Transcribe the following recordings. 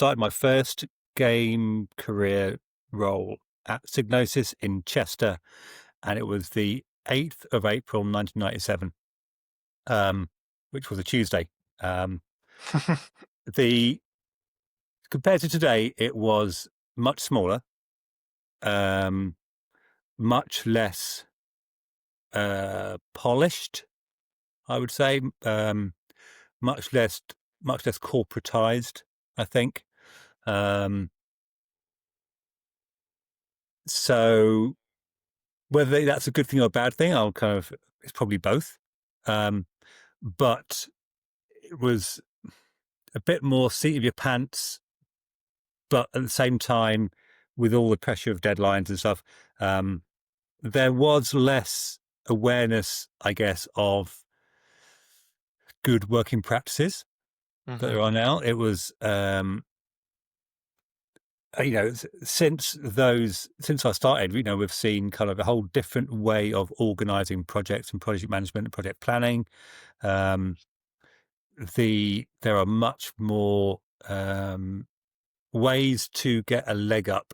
started my first game career role at Psygnosis in Chester, and it was the 8th of April, 1997, which was a Tuesday. The Compared to today, it was much smaller, much less polished, I would say, much less corporatized, I think. So whether that's a good thing or a bad thing, it's probably both. But it was a bit more seat of your pants, but at the same time, with all the pressure of deadlines and stuff, there was less awareness, I guess, of good working practices that there are now. It was, since I started, we've seen kind of a whole different way of organizing projects and project management and project planning. There are much more ways to get a leg up,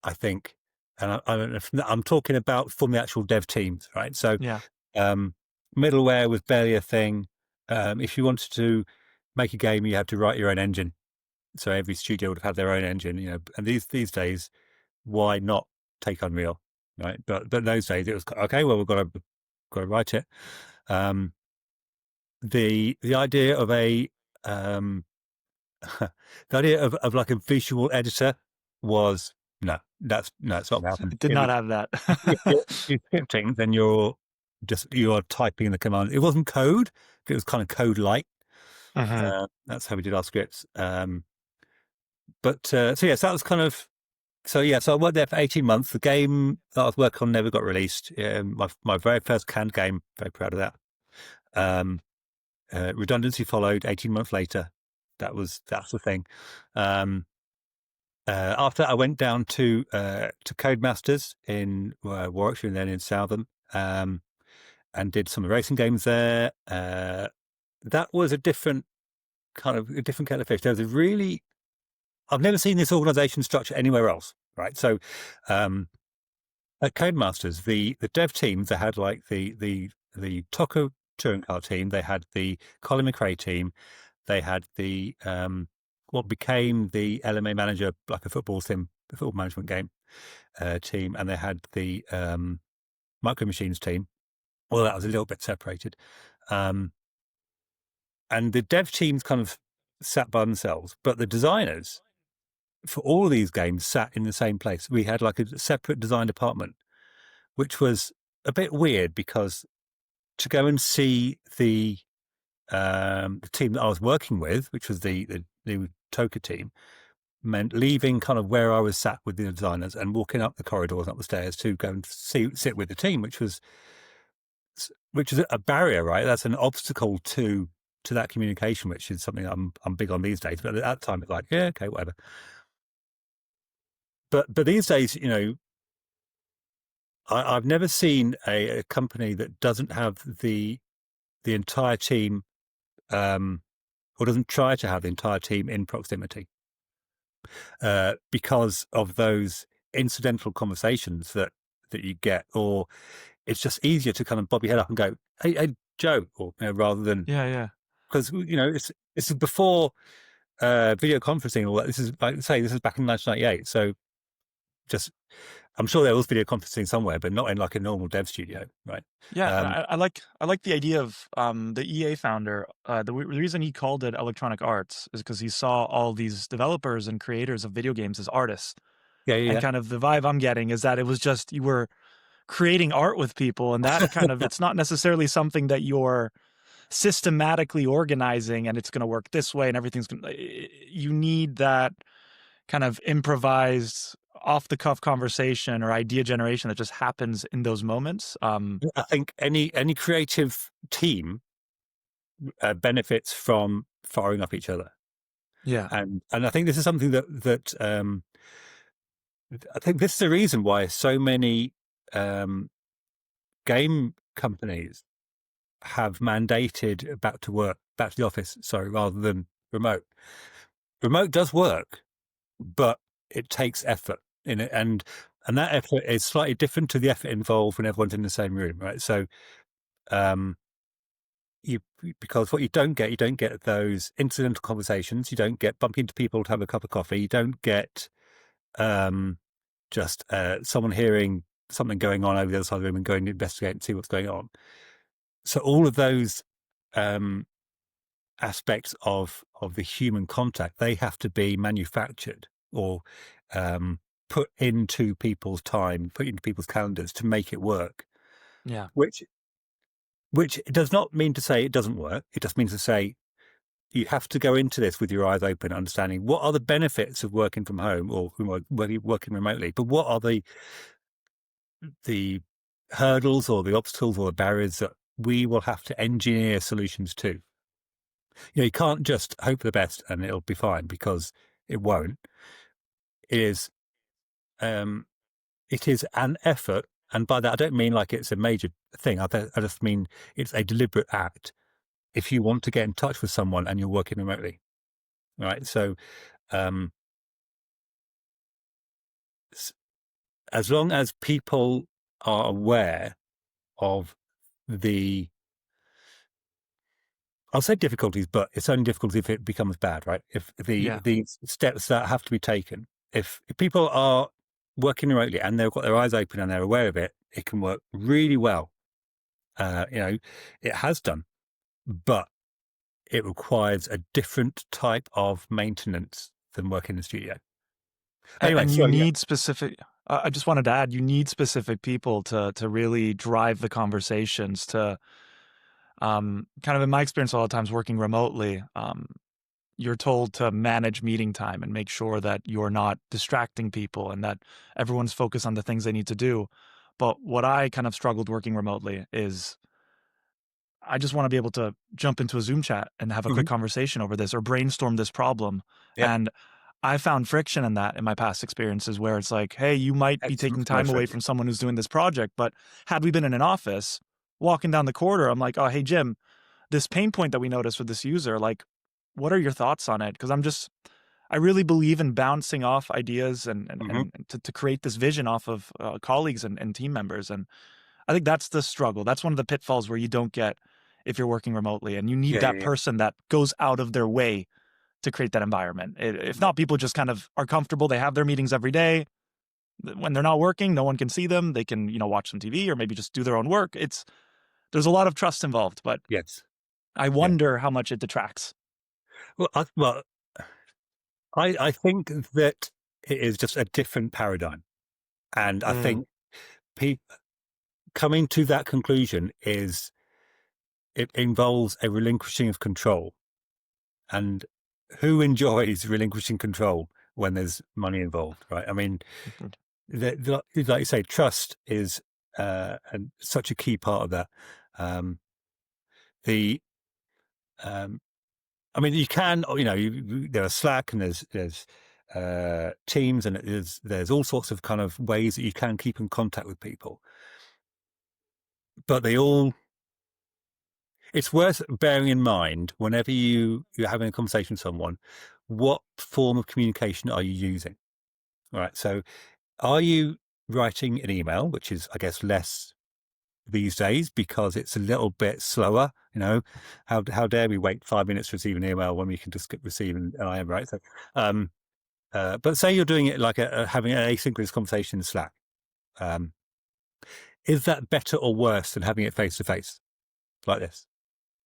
I think. And I don't know if I'm talking about from the actual dev teams, right? So, middleware was barely a thing. If you wanted to make a game, you had to write your own engine. So every studio would have their own engine, and these days, why not take Unreal, right? But in those days it was, okay, well, we've got to write it. The idea of the idea of like a visual editor was, it's not happening. It did not have that. If you're scripting, then you are typing the command. It wasn't code. It was kind of code light. That's how we did our scripts. So that was kind of, so I worked there for 18 months. The game that I was working on never got released. My very first canned game, very proud of that. Redundancy followed 18 months later. That's the thing. After I went down to Codemasters in Warwickshire and then in Southam, and did some racing games there. That was a different kettle of fish. There was I've never seen this organization structure anywhere else, right? So, at Codemasters, the dev teams, they had like the Toko touring car team, they had the Colin McRae team, they had the what became the LMA Manager, like a football management game team, and they had the Micro Machines team. Well, that was a little bit separated. And the dev teams kind of sat by themselves, but the designers for all of these games sat in the same place. We had like a separate design department, which was a bit weird because to go and see the team that I was working with, which was the Toka team, meant leaving kind of where I was sat with the designers and walking up the corridors, up the stairs to go and sit with the team, which is a barrier, right? That's an obstacle to that communication, which is something I'm big on these days. But at that time, it's like, yeah, okay, whatever. But these days, I've never seen a company that doesn't have the entire team, or doesn't try to have the entire team in proximity, because of those incidental conversations that you get, or it's just easier to kind of bob your head up and go, "Hey, Joe," or rather than because this is before video conferencing. All that. This is like this is back in 1998. So I'm sure there was video conferencing somewhere, but not in like a normal dev studio, right? Yeah, I like the idea of the EA founder. The reason he called it Electronic Arts is because he saw all these developers and creators of video games as artists. And kind of the vibe I'm getting is that it was just you were creating art with people, and that kind of it's not necessarily something that you're systematically organizing and it's going to work this way and everything's going to. You need that kind of improvised, off the cuff conversation or idea generation that just happens in those moments. I think any creative team benefits from firing up each other. Yeah, and I think this is something that I think this is the reason why so many game companies have mandated back to the office, rather than remote, remote does work, but it takes effort in it, and that effort is slightly different to the effort involved when everyone's in the same room, right? So, um, you because what you don't get those incidental conversations. You don't get bumping into people to have a cup of coffee. You don't get just someone hearing something going on over the other side of the room and going to investigate and see what's going on. So all of those aspects of the human contact, they have to be manufactured or put into people's time, put into people's calendars to make it work. Yeah. Which does not mean to say it doesn't work. It just means to say you have to go into this with your eyes open, understanding what are the benefits of working from home or working remotely, but what are the hurdles or the obstacles or the barriers that we will have to engineer solutions to. You can't just hope for the best and it'll be fine, because it won't. It is um, an effort, and by that I don't mean like it's a major thing. I just mean it's a deliberate act. If you want to get in touch with someone and you're working remotely, right? So, as long as people are aware of the, I'll say difficulties, but it's only difficult if it becomes bad, right? If the steps that have to be taken, if people are working remotely and they've got their eyes open and they're aware of it, it can work really well. It has done, but it requires a different type of maintenance than working in the studio. Anyway, And you so yeah. need specific. I just wanted to add, you need specific people to really drive the conversations. To kind of, in my experience, a lot of times working remotely, you're told to manage meeting time and make sure that you're not distracting people and that everyone's focused on the things they need to do. But what I kind of struggled working remotely is I just want to be able to jump into a Zoom chat and have a quick conversation over this or brainstorm this problem. Yep. And I found friction in that in my past experiences, where it's like, hey, you might be taking time away from someone who's doing this project. But had we been in an office walking down the corridor, I'm like, oh, hey, Jim, this pain point that we noticed with this user, like, what are your thoughts on it? Because I really believe in bouncing off ideas and to create this vision off of colleagues and team members. And I think that's the struggle. That's one of the pitfalls where you don't get if you're working remotely, and you need that person that goes out of their way to create that environment. If not, people just kind of are comfortable. They have their meetings every day. When they're not working, no one can see them. They can, watch some TV or maybe just do their own work. There's a lot of trust involved, but yes, I wonder how much it detracts. Well, I think that it is just a different paradigm, and I think coming to that conclusion it involves a relinquishing of control. And who enjoys relinquishing control when there's money involved, right? I mean, like you say, trust is such a key part of that. I mean, you can, there are Slack and there's Teams, and there's all sorts of kind of ways that you can keep in contact with people, but it's worth bearing in mind whenever you're having a conversation with someone, what form of communication are you using? All right. So are you writing an email, which is, I guess, less these days because it's a little bit slower? How dare we wait 5 minutes to receive an email when we can just receive an IM, right? So, but say you're doing it like having an asynchronous conversation in Slack. Is that better or worse than having it face to face like this?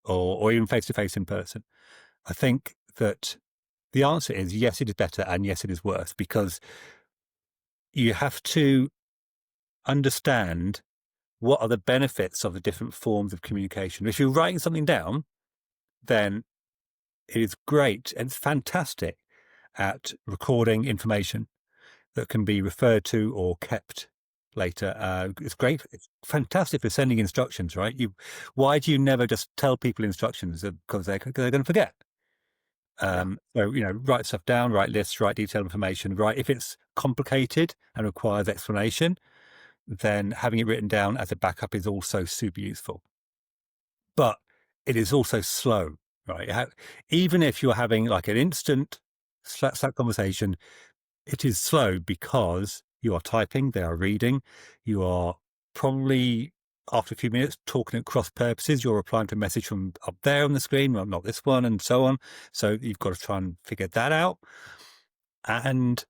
Or even face-to-face in person? I think that the answer is yes, it is better, and yes, it is worse, because you have to understand what are the benefits of the different forms of communication. If you're writing something down, then it is great and it's fantastic at recording information that can be referred to or kept later. It's great. It's fantastic for sending instructions, right? Why do you never just tell people instructions? Because they're going to forget. So, write stuff down, write lists, write detailed information, if it's complicated and requires explanation, then having it written down as a backup is also super useful. But it is also slow, right? Even if you're having like an instant Slack conversation, it is slow because you are typing, they are reading, you are probably after a few minutes talking at cross purposes. You're replying to a message from up there on the screen, well, not this one, and so on. So you've got to try and figure that out. And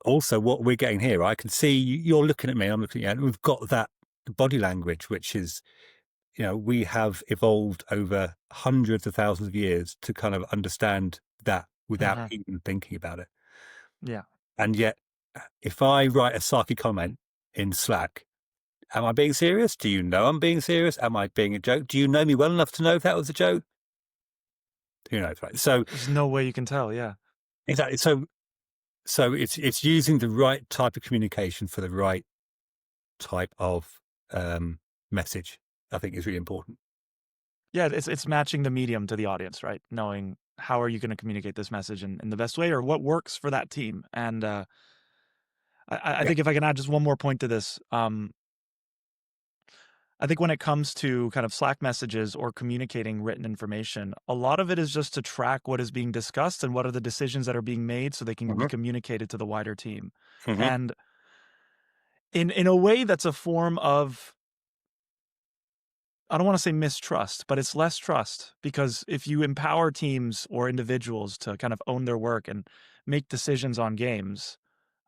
also what we're getting here, I can see you're looking at me, I'm looking at you, and we've got that body language, which is, we have evolved over hundreds of thousands of years to kind of understand that without even thinking about it. Yeah. And yet, if I write a sarky comment in Slack, am I being serious? Do you know I'm being serious? Am I being a joke? Do you know me well enough to know if that was a joke? Who knows, right? So there's no way you can tell. Yeah, exactly. So it's using the right type of communication for the right type of message, I think, is really important. Yeah, it's matching the medium to the audience, right? Knowing how are you going to communicate this message in the best way, or what works for that team. And I think if I can add just one more point to this, I think when it comes to kind of Slack messages or communicating written information, a lot of it is just to track what is being discussed and what are the decisions that are being made so they can be communicated to the wider team. And in a way that's a form of, I don't want to say mistrust, but it's less trust, because if you empower teams or individuals to kind of own their work and make decisions on games,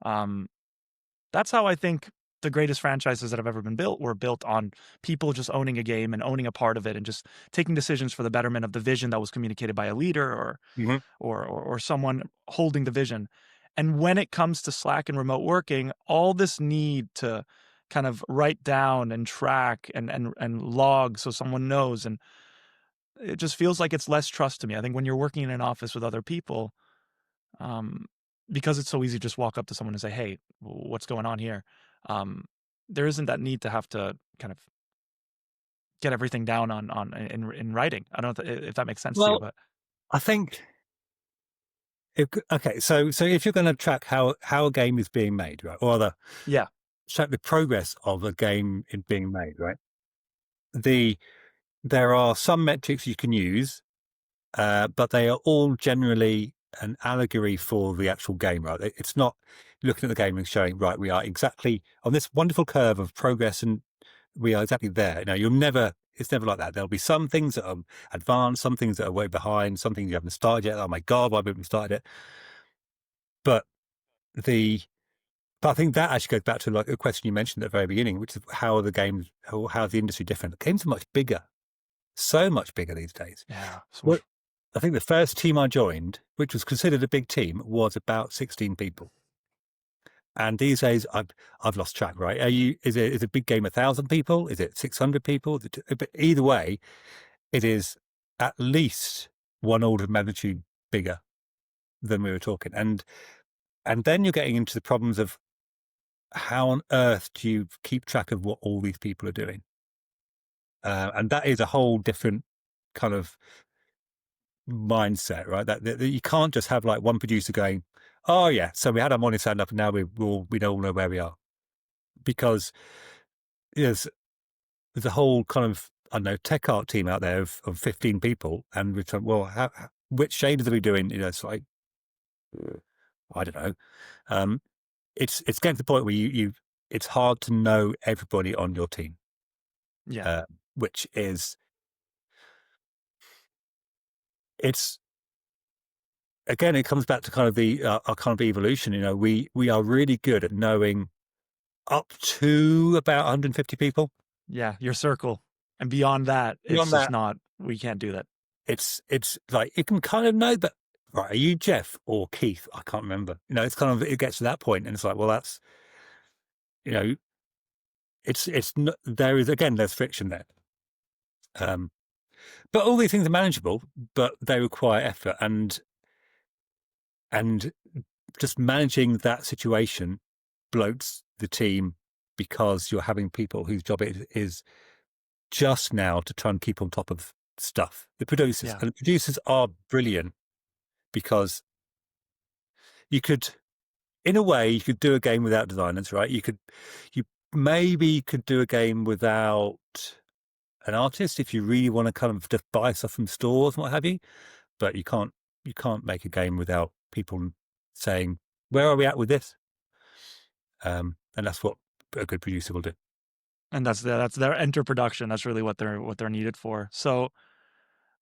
that's how I think the greatest franchises that have ever been built were built, on people just owning a game and owning a part of it and just taking decisions for the betterment of the vision that was communicated by a leader or someone holding the vision. And when it comes to Slack and remote working, all this need to kind of write down and track and log so someone knows, and it just feels like it's less trust to me. I think when you're working in an office with other people, because it's so easy to just walk up to someone and say, hey, what's going on here? There isn't that need to have to kind of get everything down in writing. I don't know if that makes sense to you, but I think, okay, so if you're going to track how a game is being made, right, or track the progress of a game in being made, right? There are some metrics you can use, but they are all generally an allegory for the actual game, right? It's not looking at the game and showing, right, we are exactly on this wonderful curve of progress and we are exactly there. It's never like that. There'll be some things that are advanced, some things that are way behind, some things you haven't started yet. Oh my God, why haven't we started it? But I think that actually goes back to like a question you mentioned at the very beginning, which is how is the industry different? The games are much bigger, so much bigger these days. Yeah. Well, I think the first team I joined, which was considered a big team, was about 16 people. And these days, I've lost track. Right? Is a big game 1,000 people? Is it 600 people? But either way, it is at least one order of magnitude bigger than we were talking. And then you're getting into the problems of how on earth do you keep track of what all these people are doing? And that is a whole different kind of mindset, right? That you can't just have like one producer going, oh yeah, so we had our morning stand up and now we all know where we are, because there's a whole kind of, I don't know, tech art team out there of 15 people, and we're trying, well, which shaders are we doing? It's like, I don't know. It's getting to the point where it's hard to know everybody on your team. Yeah. Which is, it's, again, it comes back to kind of our kind of evolution. We are really good at knowing up to about 150 people. Yeah, your circle. And beyond that, it's just not, we can't do that. It's like, you can kind of know that, right, are you Jeff or Keith? I can't remember. It's kind of, it gets to that point and it's like, well, that's, it's not, there's friction there. But all these things are manageable, but they require effort, and just managing that situation bloats the team, because you're having people whose job it is just now to try and keep on top of stuff. The producers, and the producers are brilliant, because you could, in a way, you could do a game without designers, right? You maybe could do a game without an artist if you really want to kind of just buy stuff from stores and what have you, but you can't make a game without people saying, where are we at with this? And that's what a good producer will do. And that's their enter production. That's really what they're needed for. So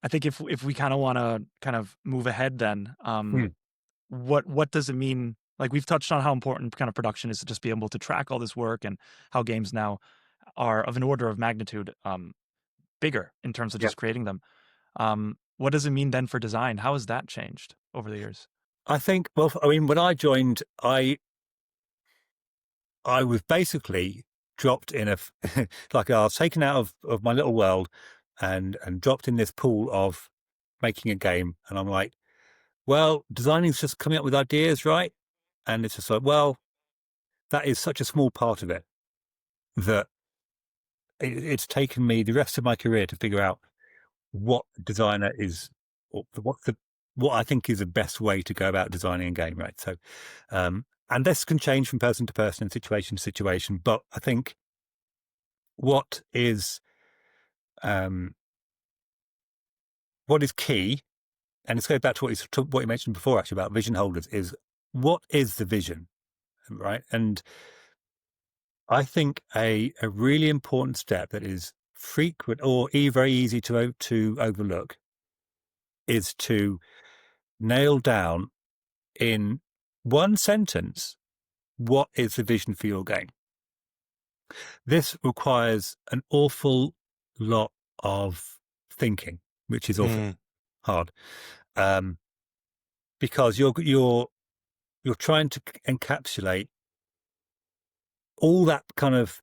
I think if we kind of want to kind of move ahead, then what does it mean? Like, we've touched on how important kind of production is to just be able to track all this work, and how games now are of an order of magnitude bigger in terms of just creating them. What does it mean then for design? How has that changed over the years? I think, well, I mean, when I joined, I was basically dropped in a, like I was taken out of my little world and dropped in this pool of making a game. And I'm like, well, designing is just coming up with ideas, right? And it's just like, well, that is such a small part of it that it's taken me the rest of my career to figure out what designer is, or what I think is the best way to go about designing a game, right? So, and this can change from person to person and situation to situation, but I think what is key, and it's going back to what you mentioned before, actually, about vision holders, is what is the vision, right? And I think a really important step that is frequent or very easy to overlook is to nail down in one sentence what is the vision for your game. This requires an awful lot of thinking, which is often hard, because you're trying to encapsulate all that kind of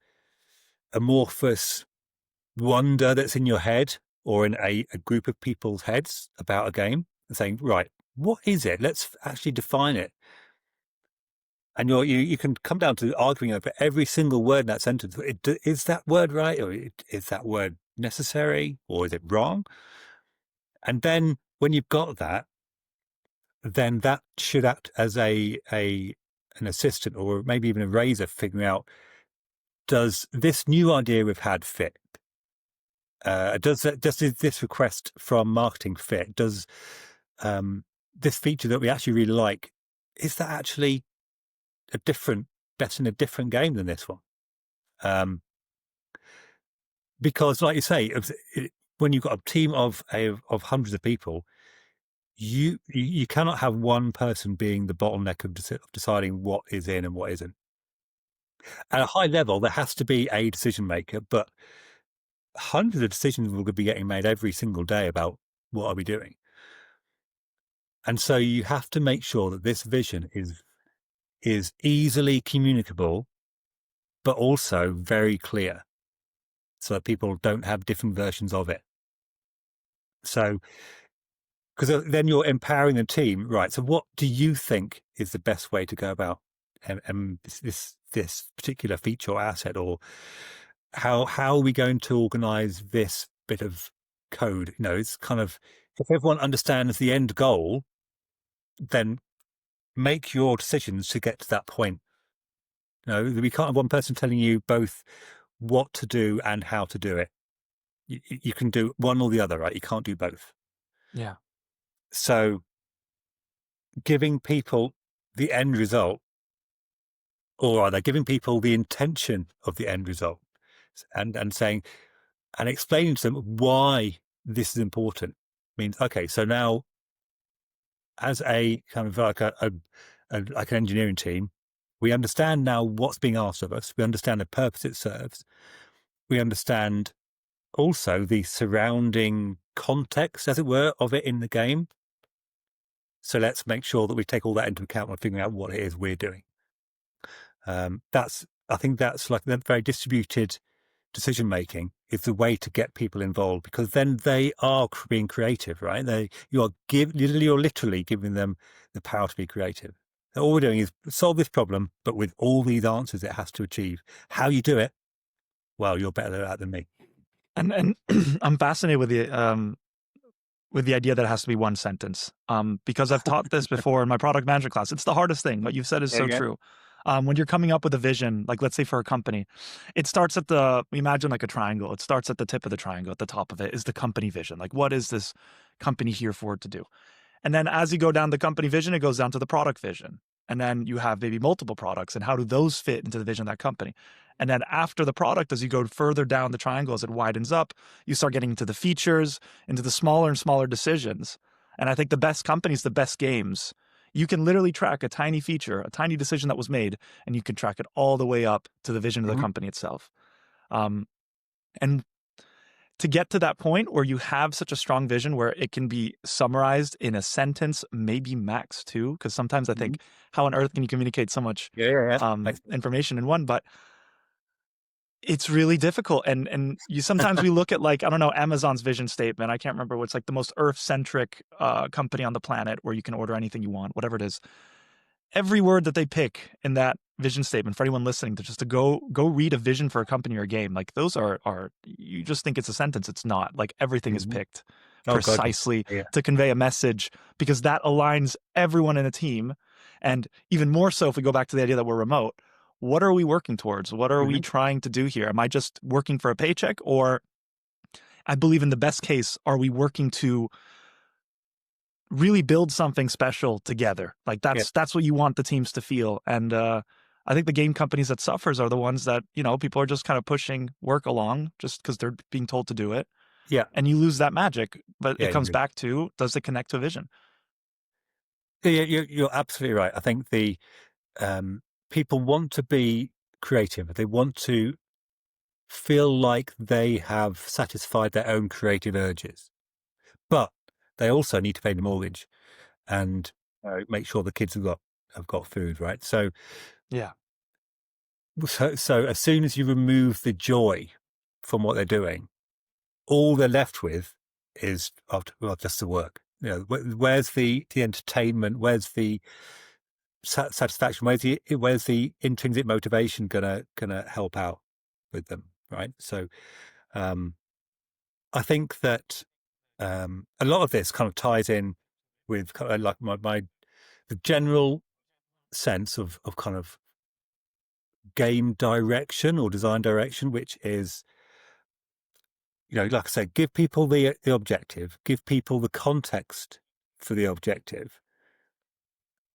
amorphous wonder that's in your head or in a group of people's heads about a game, and saying, right, what is it? Let's actually define it. And you can come down to arguing over every single word in that sentence. Is that word right, or is that word necessary, or is it wrong? And then when you've got that, then that should act as an assistant, or maybe even a razor, figuring out, does this new idea we've had fit? Does this request from marketing fit? Does this feature that we actually really like, is that actually best in a different game than this one? Because, like you say, when you've got a team of hundreds of people, you cannot have one person being the bottleneck of deciding what is in and what isn't. At a high level, there has to be a decision maker, but hundreds of decisions will be getting made every single day about what are we doing. And so you have to make sure that this vision is easily communicable, but also very clear, so that people don't have different versions of it. So, because then you're empowering the team, right? So what do you think is the best way to go about this particular feature or asset, or how are we going to organize this bit of code? It's kind of, if everyone understands the end goal, then make your decisions to get to that point. We can't have one person telling you both what to do and how to do it. You can do one or the other, right? You can't do both. Yeah. So giving people the end result, or are they giving people the intention of the end result, and saying, and explaining to them why this is important, means, okay, so now as a kind of like like an engineering team, we understand now what's being asked of us. We understand the purpose it serves. We understand also the surrounding context, as it were, of it in the game. So let's make sure that we take all that into account when figuring out what it is we're doing. I think that's like that very distributed decision making is the way to get people involved, because then they are being creative, right? You're literally giving them the power to be creative. All we're doing is solve this problem, but with all these answers it has to achieve. How you do it, well, you're better at that than me. And I'm fascinated with the idea that it has to be one sentence, because I've taught this before in my product management class. It's the hardest thing. What you've said is so true. When you're coming up with a vision, like let's say for a company, it starts at imagine like a triangle. It starts at the tip of the triangle. At the top of it is the company vision. Like, what is this company here for to do? And then as you go down the company vision, it goes down to the product vision. And then you have maybe multiple products, and how do those fit into the vision of that company? And then after the product, as you go further down the triangle, as it widens up, you start getting into the features, into the smaller and smaller decisions. And I think the best companies, the best games, you can literally track a tiny feature, a tiny decision that was made, and you can track it all the way up to the vision of the company itself. And to get to that point where you have such a strong vision where it can be summarized in a sentence, maybe max two, because sometimes I think, how on earth can you communicate so much information in one? But it's really difficult. And sometimes we look at, like, I don't know, Amazon's vision statement. I can't remember what's like the most Earth-centric company on the planet where you can order anything you want, whatever it is. Every word that they pick in that vision statement, for anyone listening, to go read a vision for a company or a game, like those are you just think it's a sentence. It's not. Like, everything is picked precisely to convey a message, because that aligns everyone in a team. And even more so if we go back to the idea that we're remote, what are we working towards? What are we trying to do here? Am I just working for a paycheck? Or, I believe in the best case, are we working to really build something special together? Like, that's what you want the teams to feel. And I think the game companies that suffers are the ones that, people are just kind of pushing work along just because they're being told to do it. Yeah. And you lose that magic. But it comes back to, does it connect to a vision? Yeah, you're absolutely right. I think the people want to be creative. They want to feel like they have satisfied their own creative urges, but they also need to pay the mortgage and make sure the kids have got food, right? So so as soon as you remove the joy from what they're doing, all they're left with is just the work. Where's the entertainment? Where's the satisfaction? Where's the intrinsic motivation gonna help out with them, right? So I think that a lot of this kind of ties in with kind of like the general sense of kind of game direction or design direction, which is, like I said, give people the objective, give people the context for the objective,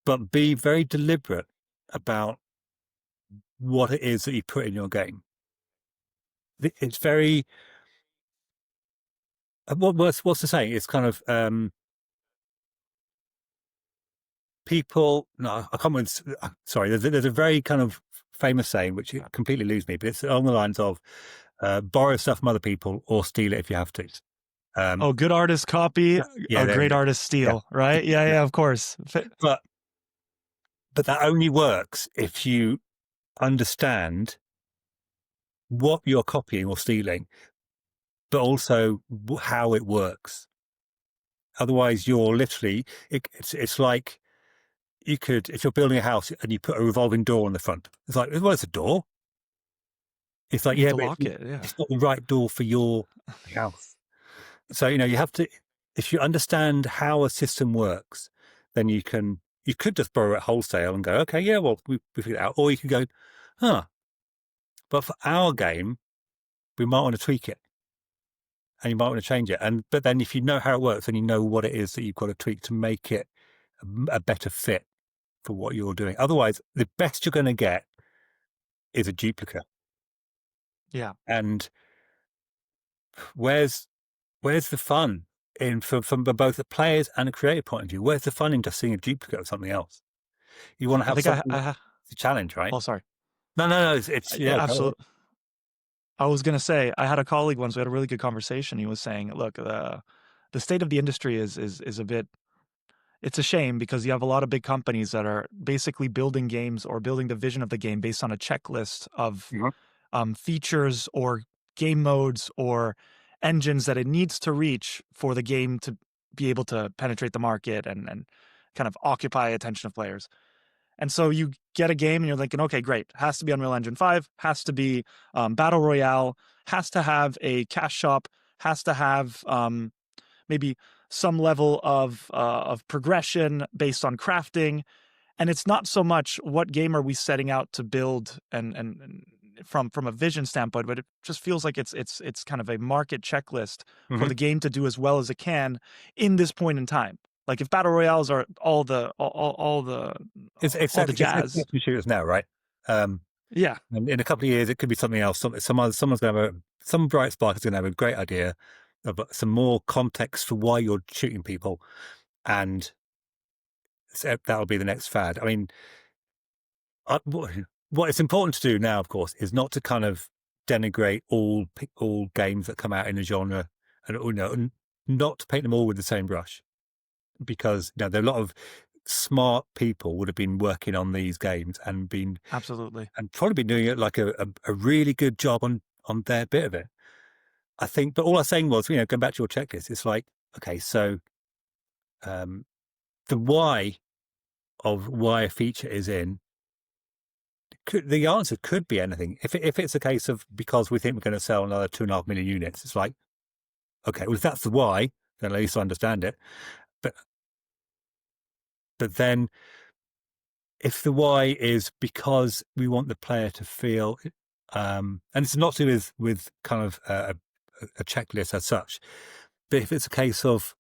but be very deliberate about what it is that you put in your game. It's very what's the saying? It's kind of people. No, I can't remember. Sorry, there's a very kind of famous saying which completely eludes me, but it's along the lines of borrow stuff from other people or steal it if you have to. Good artists copy, great artists steal, right? Yeah, of course. But that only works if you understand what you're copying or stealing, but also how it works. Otherwise, you're literally, it's like you could, if you're building a house and you put a revolving door on the front, it's like, well, it's a door. It's like, but lock it. It's not the right door for your house. So, you have to, if you understand how a system works, then you could just borrow it wholesale and go, okay, yeah, well, we figured it out. Or you could go, but for our game, we might want to tweak it. And you might want to change it. But then if you know how it works, then you know what it is that you've got to tweak to make it a better fit for what you're doing. Otherwise, the best you're going to get is a duplicate. Yeah. And where's the fun from both the players and a creative point of view? Where's the fun in just seeing a duplicate of something else? You want to have something it's a challenge, right? Oh, sorry. No, it's absolutely. I was going to say, I had a colleague once, we had a really good conversation. He was saying, look, the state of the industry is a bit, it's a shame, because you have a lot of big companies that are basically building games or building the vision of the game based on a checklist of features or game modes or engines that it needs to reach for the game to be able to penetrate the market and kind of occupy attention of players. And so you get a game and you're thinking, okay, great. Has to be Unreal Engine 5, has to be Battle Royale, has to have a cash shop, has to have maybe some level of progression based on crafting. And it's not so much what game are we setting out to build and from a vision standpoint, but it just feels like it's kind of a market checklist for the game to do as well as it can in this point in time. Like if battle royales are all the It's all the exactly it's jazz. action shooters now, right? Yeah, And in a couple of years, it could be something else. Someone's going to have some bright spark is going to have a great idea of some more context for why you're shooting people, and that'll be the next fad. I mean, what it's important to do now, of course, is not to kind of denigrate all games that come out in the genre, and not to paint them all with the same brush, because there are a lot of smart people would have been working on these games absolutely. and probably been doing it like a really good job on their bit of it. I think, but all I was saying was, going back to your checklist, it's like, okay, so um, the why of why a feature is in, the answer could be anything. If it's a case of because we think we're going to sell another 2.5 million units, it's like, okay, well, if that's the why, then at least I understand it. But then if the why is because we want the player to feel, and it's not to do with kind of a checklist as such, but if it's a case of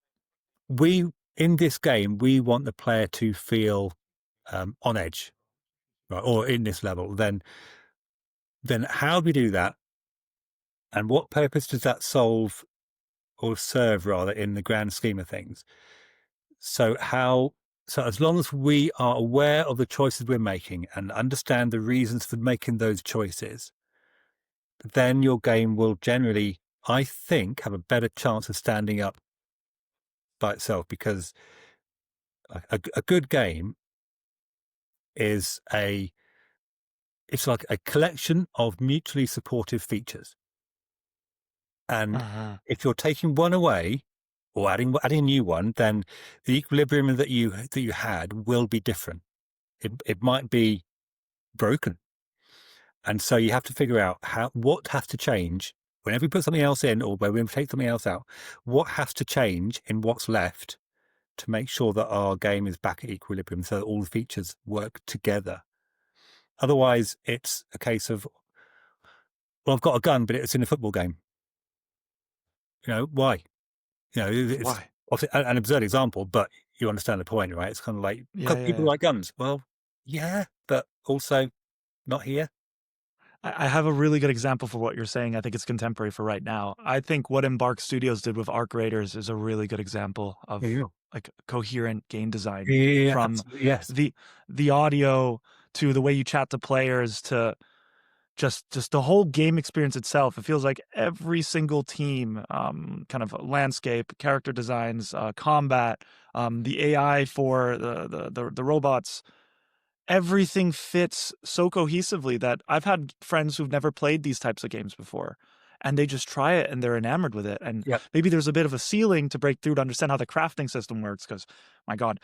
in this game, we want the player to feel on edge, right, or in this level, then how do we do that? And what purpose does that solve or serve rather in the grand scheme of things? So as long as we are aware of the choices we're making and understand the reasons for making those choices, then your game will generally, I think, have a better chance of standing up by itself, because a good game is it's like a collection of mutually supportive features. And Uh-huh. if you're taking one away or adding a new one, then the equilibrium that you had will be different. It might be broken. And so you have to figure out what has to change whenever we put something else in, or when we take something else out, what has to change in what's left to make sure that our game is back at equilibrium so that all the features work together. Otherwise, it's a case of, well, I've got a gun, but it's in a football game. Why? It's Why? obviously an absurd example, but you understand the point, right? It's kind of like, Yeah, because yeah, people yeah. like guns. Well, yeah, but also not here. I have a really good example for what you're saying. I think it's contemporary for right now. I think what Embark Studios did with Arc Raiders is a really good example of Yeah, like coherent game design, yeah, from absolutely, yes. the audio to the way you chat to players to just the whole game experience itself. It feels like every single team, kind of landscape, character designs, combat, the AI for the robots, everything fits so cohesively that I've had friends who've never played these types of games before, and they just try it and they're enamored with it. And Yep. maybe there's a bit of a ceiling to break through to understand how the crafting system works, because my God,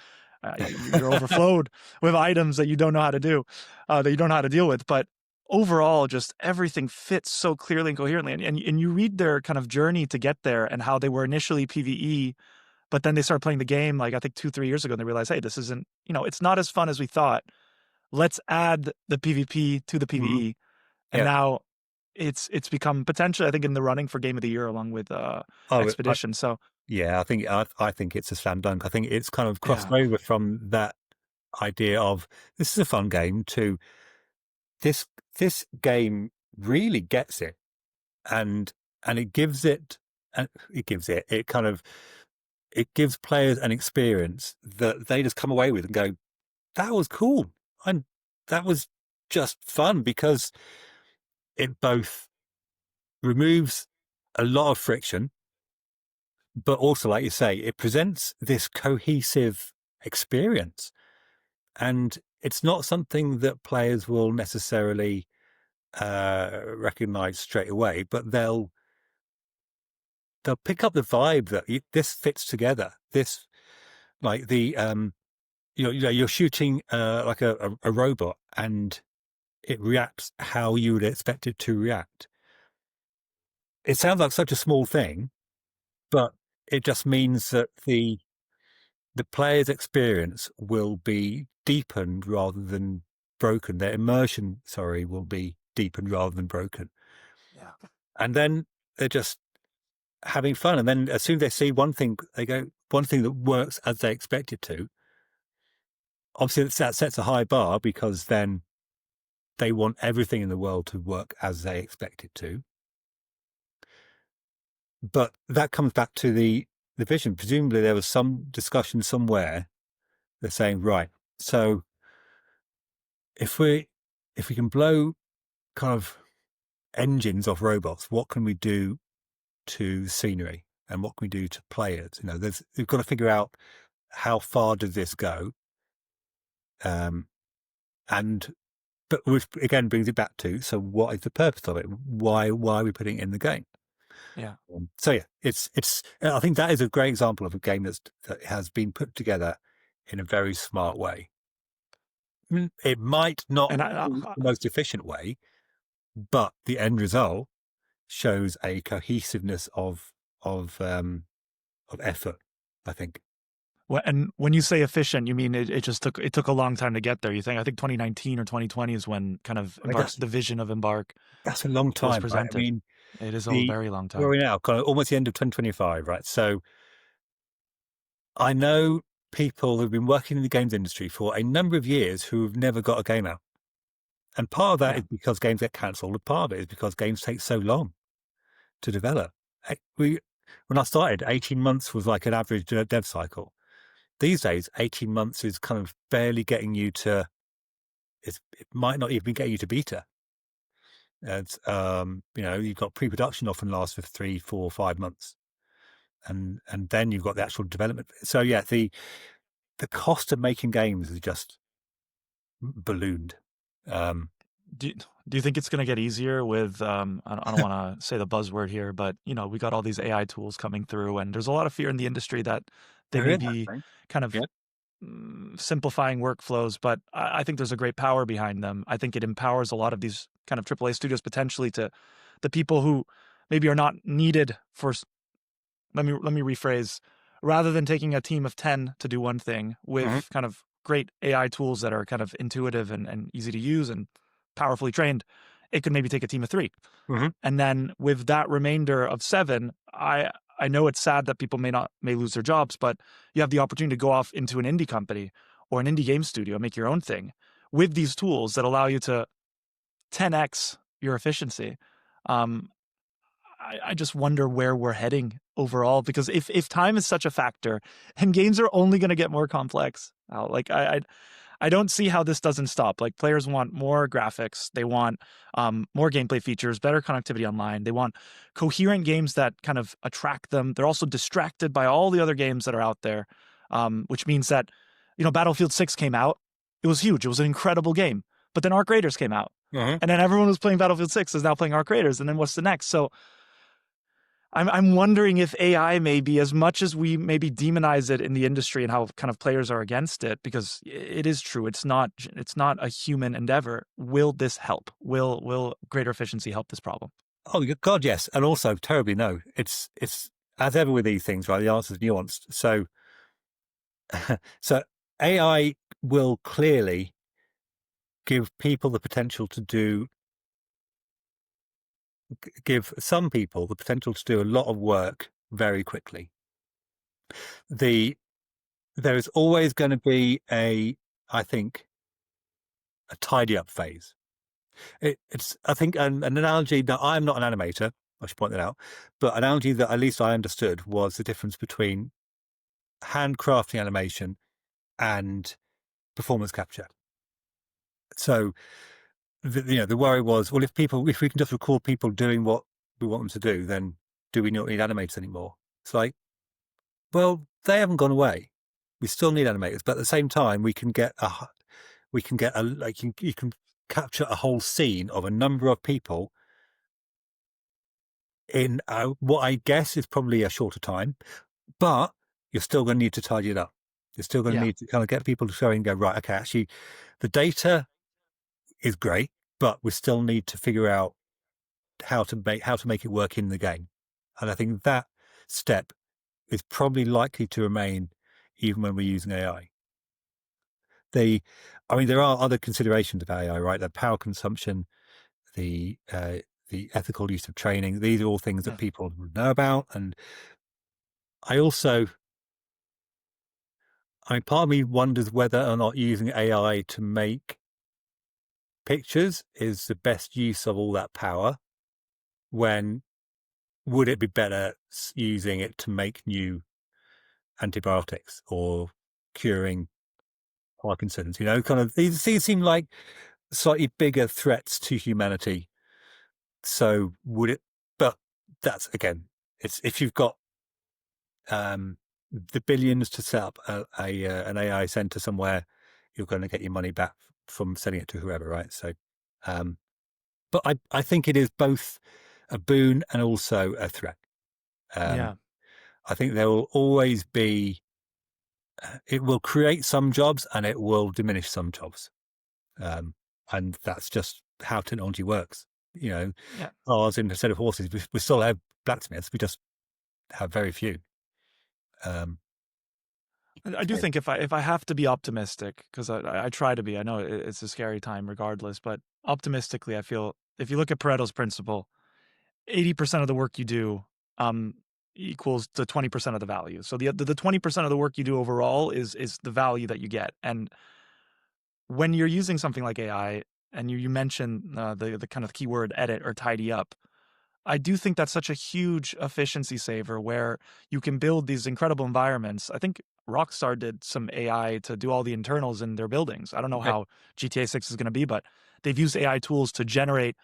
you're overflowed with items that you don't know how to do, that you don't know how to deal with. But overall, just everything fits so clearly and coherently. And you read their kind of journey to get there and how they were initially PvE, but then they started playing the game, like I think 2-3 years ago, and they realized, hey, this isn't, it's not as fun as we thought. Let's add the PvP to the Mhm. PvE. And Yeah. now it's become potentially, I think, in the running for game of the year along with Oh, Expedition. So yeah. I think it's a slam dunk. I think it's kind of crossed yeah. over from that idea of this is a fun game to this. This game really gets it, and it gives it, and it gives it. It kind of it gives players an experience that they just come away with and go, "That was cool," and that was just fun, because it both removes a lot of friction, but also, like you say, it presents this cohesive experience. And it's not something that players will necessarily recognize straight away, but they'll pick up the vibe that this fits together. This, like the you're shooting like a robot, and it reacts how you would expect it to react. It sounds like such a small thing, but it just means that the player's experience will be deepened rather than broken. Their immersion, sorry, will be deepened rather than broken. Yeah. And then they're just having fun. And then as soon as they see one thing, they go, one thing that works as they expect it to, obviously that sets a high bar, because then they want everything in the world to work as they expect it to. But that comes back to the vision. Presumably there was some discussion somewhere. They're saying, right, so if we can blow kind of engines off robots, what can we do to scenery, and what can we do to players? We've got to figure out how far does this go, but which again brings it back to, so what is the purpose of it? Why are we putting it in the game? Yeah. So yeah, it's I think that is a great example of a game that has been put together in a very smart way. It might not And be the most efficient way, but the end result shows a cohesiveness of effort, I think. and when you say efficient, you mean it just took a long time to get there. I think 2019 or 2020 is when kind of the vision of Embark that's a long was time, right? I presented. mean, It is a very long where are time. we now? Kind of almost the end of 2025, right? So I know people who've been working in the games industry for a number of years who've never got a game out. And part of that Yeah. is because games get cancelled, and part of it is because games take so long to develop. When I started, 18 months was like an average dev cycle. These days, 18 months is kind of barely getting you to, it might not even be getting you to beta. And, you've got pre-production often lasts for 3, 4, 5 months. And then you've got the actual development. So yeah, the cost of making games is just ballooned. Do you think it's going to get easier with I don't want to say the buzzword here, but we got all these AI tools coming through, and there's a lot of fear in the industry that they There may is, be actually. kind of Yeah. simplifying workflows, but I think there's a great power behind them. I think it empowers a lot of these kind of AAA studios potentially to the people who maybe are not needed for. Let me rephrase. Rather than taking a team of 10 to do one thing Mm-hmm. with kind of great AI tools that are kind of intuitive and easy to use and powerfully trained, it could maybe take a team of 3. Mm-hmm. And then with that remainder of 7, I know it's sad that people may lose their jobs, but you have the opportunity to go off into an indie company or an indie game studio and make your own thing with these tools that allow you to 10x your efficiency. I just wonder where we're heading overall, because if time is such a factor and games are only going to get more complex, I don't see how this doesn't stop. Like, players want more graphics, they want more gameplay features, better connectivity online, they want coherent games that kind of attract them. They're also distracted by all the other games that are out there, which means that Battlefield 6 came out. It was huge. It was an incredible game. But then Arc Raiders came out. Mm-hmm. And then everyone who's playing Battlefield 6 is now playing Arc Raiders. And then what's the next? So I'm wondering if AI, maybe, as much as we maybe demonize it in the industry and how kind of players are against it, because it is true, it's not a human endeavor. Will this help? Will greater efficiency help this problem? Oh God, yes, and also terribly no. It's as ever with these things, right? The answer is nuanced. So, so AI will clearly give people the potential to give some people the potential to do a lot of work very quickly. There is always going to be I think, a tidy up phase. It's, I think, an analogy that I'm not an animator, I should point that out, but an analogy that at least I understood was the difference between handcrafting animation and performance capture. So, the worry was, well, if we can just record people doing what we want them to do, then do we not need animators anymore? It's like, well, they haven't gone away. We still need animators, but at the same time, you can capture a whole scene of a number of people in what I guess is probably a shorter time, but you're still going to need to tidy it up. You're still going to Yeah. need to kind of get people to show and go, right, okay, actually, the data is great, but we still need to figure out how to make it work in the game. And I think that step is probably likely to remain even when we're using AI. There are other considerations of AI, right? The power consumption, the ethical use of training. These are all things that people know about. And I also, I mean, part of me wonders whether or not using AI to make pictures is the best use of all that power. When would it be better using it to make new antibiotics or curing Parkinson's? Kind of these seem like slightly bigger threats to humanity. So would it? But that's again, it's if you've got the billions to set up an AI center somewhere, you're going to get your money back from selling it to whoever, right? So, but I think it is both a boon and also a threat. Yeah. I think there will always be. It will create some jobs and it will diminish some jobs, and that's just how technology works. Yeah. Cars instead of horses, we still have blacksmiths. We just have very few. I do So, think if I have to be optimistic, because I try to be, I know it's a scary time regardless, but optimistically, I feel if you look at Pareto's principle, 80% of the work you do um, equals to 20% of the value. So the 20% of the work you do overall is the value that you get. And when you're using something like AI, and you mentioned the kind of keyword edit or tidy up, I do think that's such a huge efficiency saver where you can build these incredible environments. I think Rockstar did some AI to do all the internals in their buildings. I don't know okay. how GTA 6 is going to be, but they've used AI tools to generate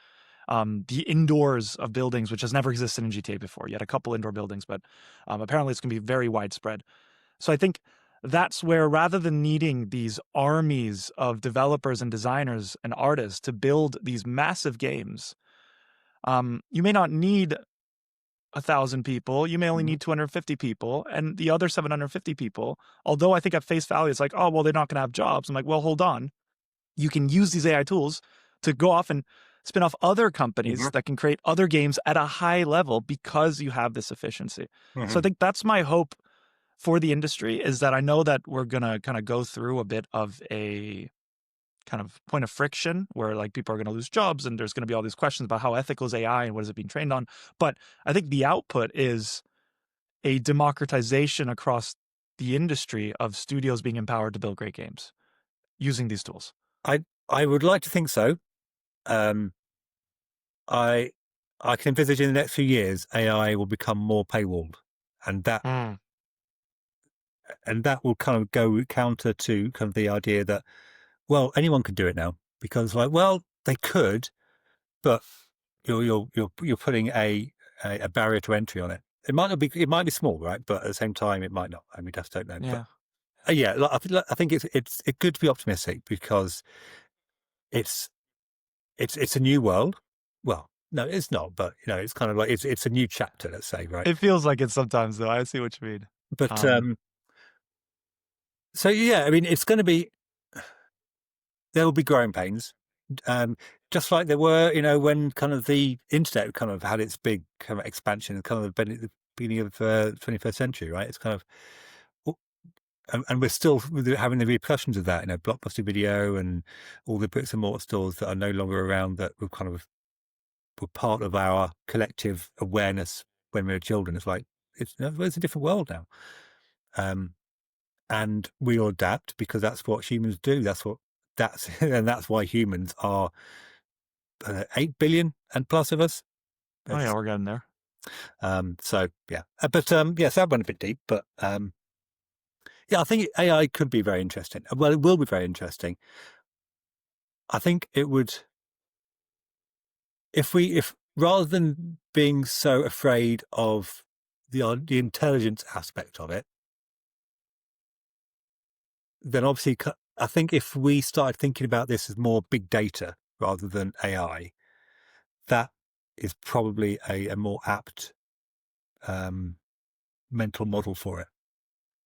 the indoors of buildings, which has never existed in GTA before. You had a couple indoor buildings, but apparently it's going to be very widespread. So I think that's where rather than needing these armies of developers and designers and artists to build these massive games, you may not need 1,000 people. You may only Mhm. need 250 people. And the other 750 people, although I think at face value, it's like, oh, well, they're not going to have jobs. I'm like, well, hold on. You can use these AI tools to go off and spin off other companies Mhm. that can create other games at a high level because you have this efficiency. So I Mhm. think that's my hope for the industry, is that I know that we're going to kind of go through a bit of a kind of point of friction where like people are going to lose jobs and there's going to be all these questions about how ethical is AI and what is it being trained on. But I think the output is a democratization across the industry of studios being empowered to build great games using these tools. I would like to think so. Um, I I can envisage in the next few years AI will become more paywalled, and that Mm. and that will kind of go counter to kind of the idea that, well, anyone can do it now, because like, well, they could, but you're putting a barrier to entry on it. It might be small, right? But at the same time, it might not. I mean, we just don't know. But Yeah. yeah, I think it's good to be optimistic because it's it's a new world. Well, no, it's not, but it's kind of like it's a new chapter, let's say, right? It feels like it sometimes, though. I see what you mean. But Um, so yeah, I mean, it's going to be there will be growing pains, um, just like there were, when kind of the internet kind of had its big kind of expansion, kind of the beginning of the 21st century, right? It's kind of, and we're still having the repercussions of that, Blockbuster Video and all the bricks and mortar stores that are no longer around that were kind of were part of our collective awareness when we were children. It's like it's a different world now, um, and we all adapt because that's what humans do. That's and that's why humans are 8 billion and plus of us. oh yeah, It's, we're getting there. so yeah, but yes, that went a bit deep, but yeah, I think AI could be very interesting. Well, it will be very interesting. I think it would if rather than being so afraid of the intelligence aspect of it, then obviously I think if we started thinking about this as more big data rather than AI, that is probably a more apt um, mental model for it.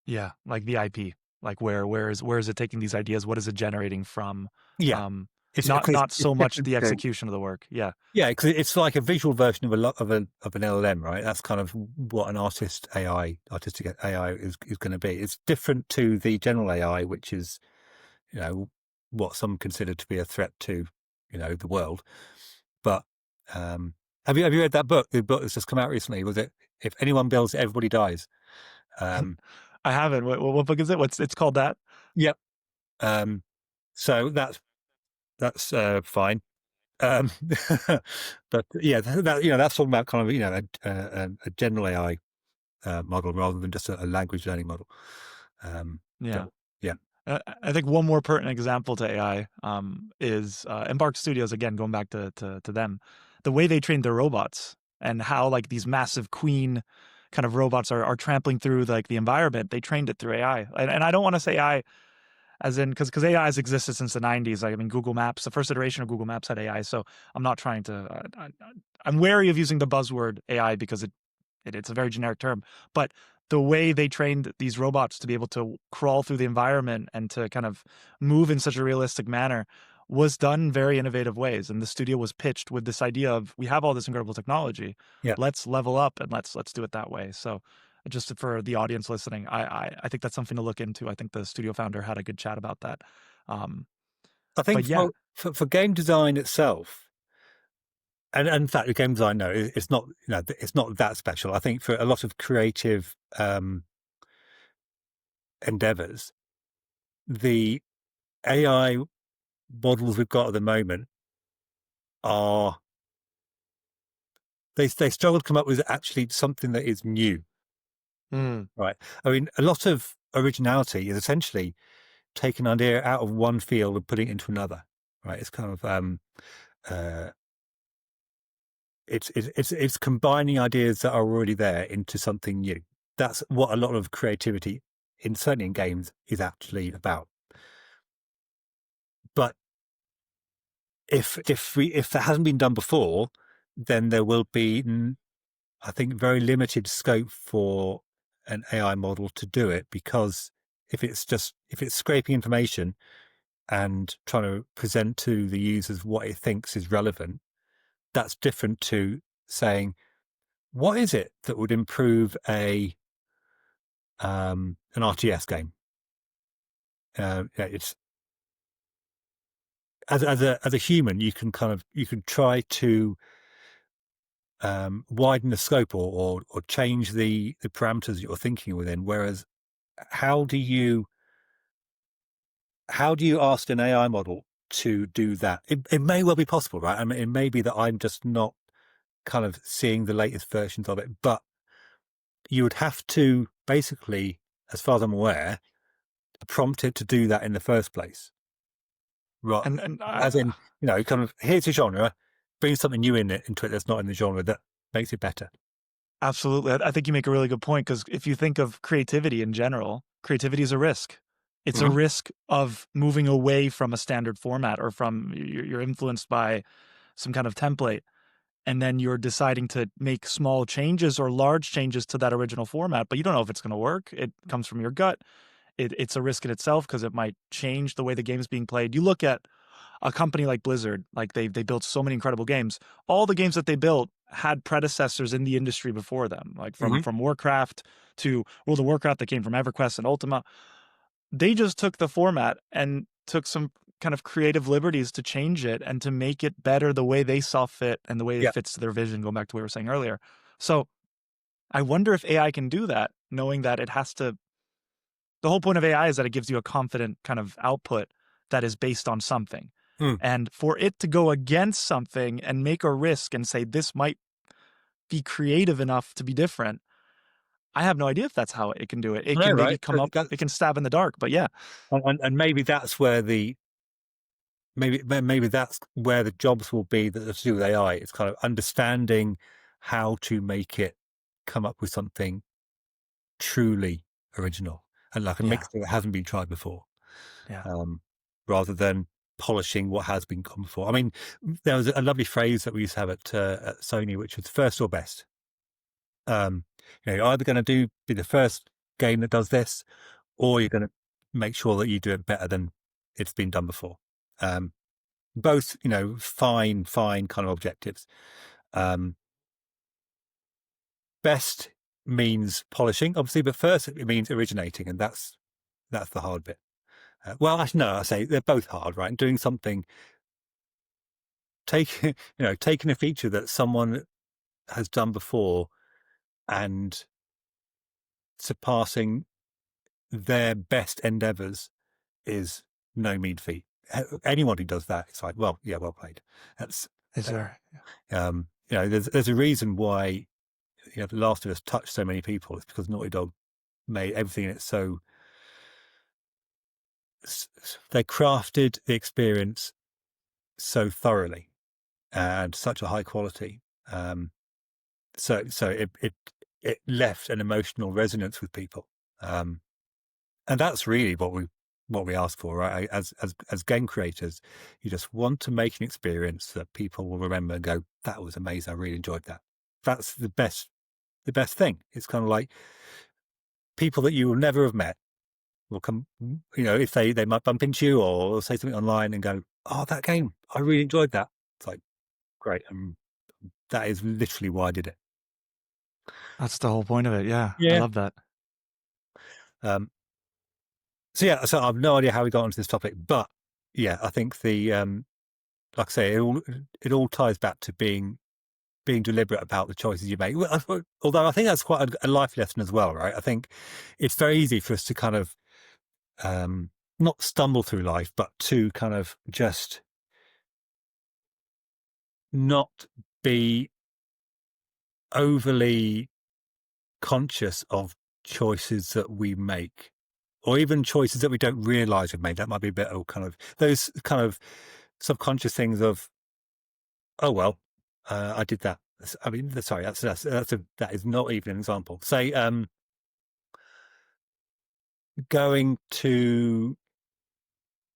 Yeah, like the IP. Like where is it taking these ideas? What is it generating from? Yeah, Um, it's not it's so much different the to execution of the work. Yeah. yeah, because it's like a visual version of a lot of an LLM, right? That's kind of what an artistic AI is going to be. It's different to the general AI, which is what some consider to be a threat to the world. But have you read that book? The book that's just come out recently. Was it If Anyone Builds, Everybody Dies? Um, I haven't. What book is it? It's called that? Yep. So that's fine. Um, but yeah, that's talking about kind of a general AI model rather than just a language learning model. Yeah. But yeah, I think one more pertinent example to AI is Embark Studios. Again, going back to them, the way they trained their robots and how like these massive queen kind of robots are trampling through like the environment. They trained it through AI, and I don't want to say AI as in because AI has existed since the 90s. Like, I mean, Google Maps, the first iteration of Google Maps had AI. So I'm not trying to. I'm wary of using the buzzword AI because it's a very generic term, but the way they trained these robots to be able to crawl through the environment and to kind of move in such a realistic manner was done in very innovative ways. And the studio was pitched with this idea of, we have all this incredible technology, yeah. let's level up and let's do it that way. So just for the audience listening, I think that's something to look into. I think the studio founder had a good chat about that. Um, I think but yeah, for game design itself, and in fact, the game design, no, it's not. It's not that special. I think for a lot of creative endeavors, the AI models we've got at the moment are they struggle to come up with actually something that is new, mm. right? I mean, a lot of originality is essentially taking an idea out of one field and putting it into another, right? It's kind of uh, it's combining ideas that are already there into something new. That's what a lot of creativity, certainly in games, is actually about. But if that hasn't been done before, then there will be, I think, very limited scope for an AI model to do it, because if it's scraping information and trying to present to the users what it thinks is relevant, that's different to saying, what is it that would improve an RTS game? Yeah, it's as a human, you can try to widen the scope or change the parameters you're thinking within. Whereas, how do you ask an AI model to do that? It may well be possible, right? I mean, it may be that I'm just not kind of seeing the latest versions of it, but you would have to basically, as far as I'm aware, prompt it to do that in the first place. Right. and As in, kind of, here's a genre, bring something new into it that's not in the genre that makes it better. Absolutely. I think you make a really good point, because if you think of creativity in general, creativity is a risk. It's a Mhm. risk of moving away from a standard format, or from you're influenced by some kind of template, and then you're deciding to make small changes or large changes to that original format, but you don't know if it's going to work. It comes from your gut. It's a risk in itself because it might change the way the game is being played. You look at a company like Blizzard, like they built so many incredible games. All the games that they built had predecessors in the industry before them, like Mhm. from Warcraft to World of Warcraft that came from EverQuest and Ultima. They just took the format and took some kind of creative liberties to change it and to make it better the way they saw fit and the way it Yeah. fits to their vision, going back to what we were saying earlier. So I wonder if AI can do that, knowing that it has to. The whole point of AI is that it gives you a confident kind of output that is based on something. Mm. And for it to go against something and make a risk and say this might be creative enough to be different, I have no idea if that's how it can do it. It I know, can maybe right? come up, it can stab in the dark, but yeah. And maybe that's where maybe that's where the jobs will be that have to do with AI. It's kind of understanding how to make it come up with something truly original and like a Yeah. mixture that hasn't been tried before, Yeah. um, rather than polishing what has been done before. I mean, there was a lovely phrase that we used to have at Sony, which was first or best. Um, you're either going to be the first game that does this, or you're going to make sure that you do it better than it's been done before. Both, fine kind of objectives. Um, Best means polishing, obviously, but first it means originating, and that's the hard bit. Well, actually, no, I say they're both hard, right? And doing something, taking taking a feature that someone has done before and surpassing their best endeavors is no mean feat. Anyone who does that, it's like, well, yeah, well played. That's, Is there? there's a reason why, The Last of Us touched so many people. It's because Naughty Dog made everything in it so, they crafted the experience so thoroughly and such a high quality. So it left an emotional resonance with people. And that's really what we ask for, right? As game creators, you just want to make an experience that people will remember and go, that was amazing. I really enjoyed that. That's the best thing. It's kind of like people that you will never have met will come, if they might bump into you or say something online and go, oh, that game, I really enjoyed that. It's like, great. And that is literally why I did it. That's the whole point of it. Yeah. I Yeah. love that. So I have no idea how we got onto this topic, but yeah, I think like I say, it all ties back to being deliberate about the choices you make. Although I think that's quite a life lesson as well, right? I think it's very easy for us to kind of not stumble through life, but to kind of just not be overly conscious of choices that we make, or even choices that we don't realize we've made. That might be a bit of kind of those kind of subconscious things of, oh, well, I did that. I mean, sorry, that is not even an example. Say,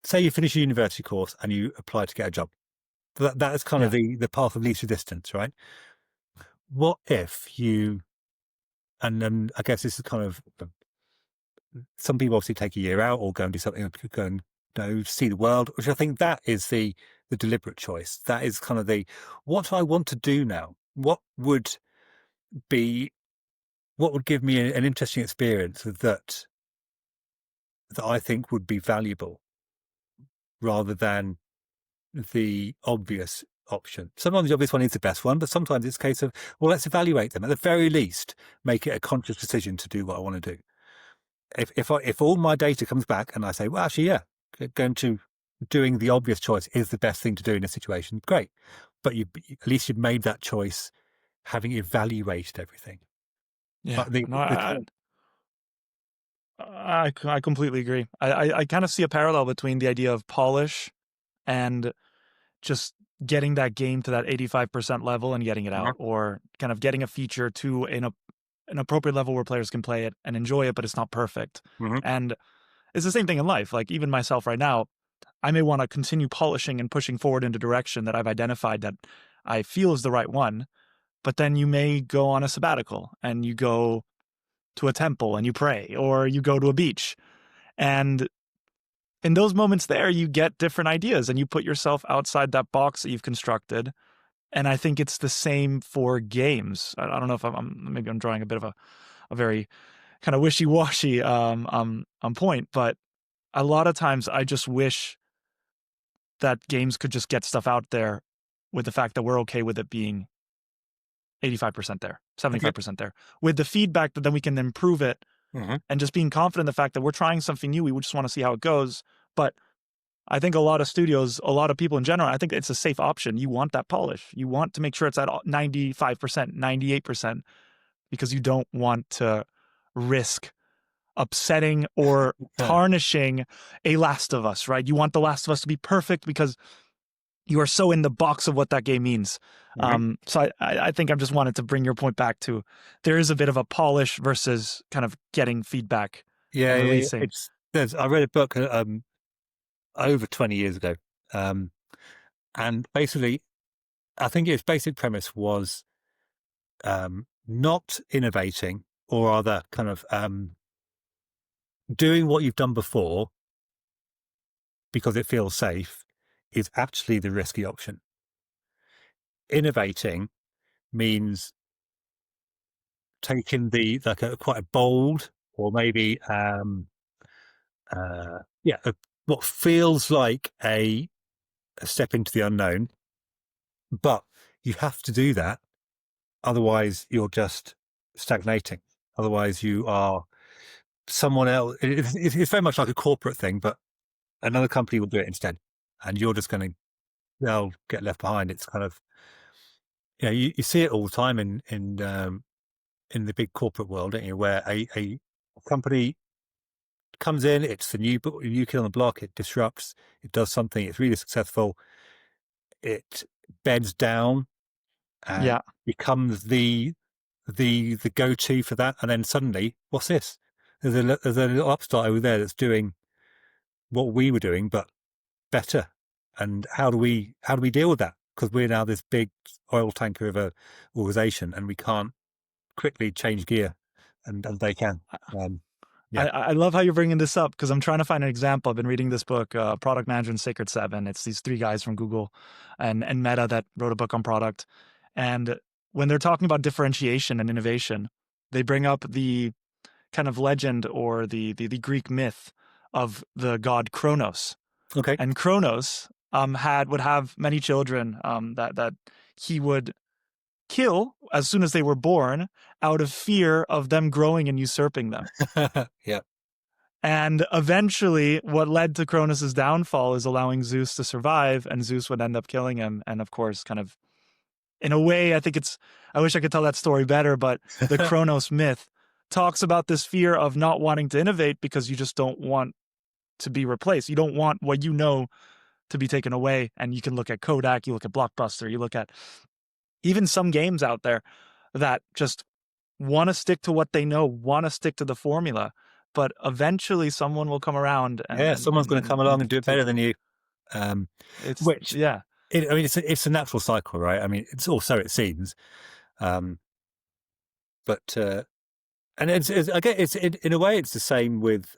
say you finish a university course and you apply to get a job. That is kind of the path of least resistance, right? What if you, and then I guess this is kind of, some people obviously take a year out or go and do something, go and see the world, which I think that is the deliberate choice. That is kind of what I want to do now. What would give me an interesting experience that I think would be valuable, rather than the obvious option. Sometimes the obvious one is the best one, but sometimes it's a case of, well, let's evaluate them. At the very least, make it a conscious decision to do what I want to do. If all my data comes back and I say, well, actually, yeah, doing the obvious choice is the best thing to do in a situation, great. But at least you've made that choice, having evaluated everything. Yeah. But I completely agree. I kind of see a parallel between the idea of polish and just getting that game to that 85% level and getting it out, or kind of getting a feature to an appropriate level where players can play it and enjoy it, but it's not perfect. And it's the same thing in life. Like, even myself right now, I may want to continue polishing and pushing forward in a direction that I've identified that I feel is the right one. But then you may go on a sabbatical and you go to a temple and you pray, or you go to a beach. And in those moments there, you get different ideas and you put yourself outside that box that you've constructed. And I think it's the same for games. I don't know if maybe I'm drawing a bit of a very kind of wishy-washy point, but a lot of times I just wish that games could just get stuff out there with the fact that we're okay with it being 85% there, 75% there, with the feedback that then we can improve it, and just being confident in the fact that we're trying something new. We just want to see how it goes. But I think a lot of studios, a lot of people in general, I think it's a safe option. You want that polish. You want to make sure it's at 95%, 98%, because you don't want to risk upsetting or tarnishing a Last of Us, right? You want The Last of Us to be perfect because you are so in the box of what that game means. So I think I just wanted to bring your point back to, there is a bit of a polish versus kind of getting feedback. Yeah, releasing. I read a book over 20 years ago, and basically, I think its basic premise was not innovating, or rather, kind of doing what you've done before because it feels safe is actually the risky option. Innovating means taking quite a bold, or maybe what feels like a step into the unknown, but you have to do that, otherwise you're just stagnating. Otherwise you are someone else. It's very much like a corporate thing, but another company will do it instead, and you're just going to they'll get left behind. It's kind of you see it all the time in the big corporate world, don't you? Where a company comes in, it's the new kid on the block, it disrupts, it does something, it's really successful, it beds down and Yeah. becomes the go-to for that, and then suddenly, what's this? There's a little upstart over there that's doing what we were doing, but better. And how do we deal with that? Because we're now this big oil tanker of a organization, and we can't quickly change gear, and they can. Yeah. I love how you're bringing this up because I'm trying to find an example. I've been reading this book, Product Management Sacred Seven. It's these three guys from Google and Meta that wrote a book on product. And when they're talking about differentiation and innovation, they bring up the kind of legend or the Greek myth of the god Kronos. Okay. And Kronos would have many children that he would kill as soon as they were born out of fear of them growing and usurping them. Yeah. And eventually what led to Kronos' downfall is allowing Zeus to survive, and Zeus would end up killing him. And of course, kind of in a way, I wish I could tell that story better, but the Kronos myth talks about this fear of not wanting to innovate because you just don't want to be replaced. You don't want what you know to be taken away. And you can look at Kodak, you look at Blockbuster, you look at even some games out there that just want to stick to what they know, want to stick to the formula, but eventually someone will come around. Someone's going to come along and do it better than you. It's a natural cycle, right? I mean, it's also it seems, and it's in a way it's the same with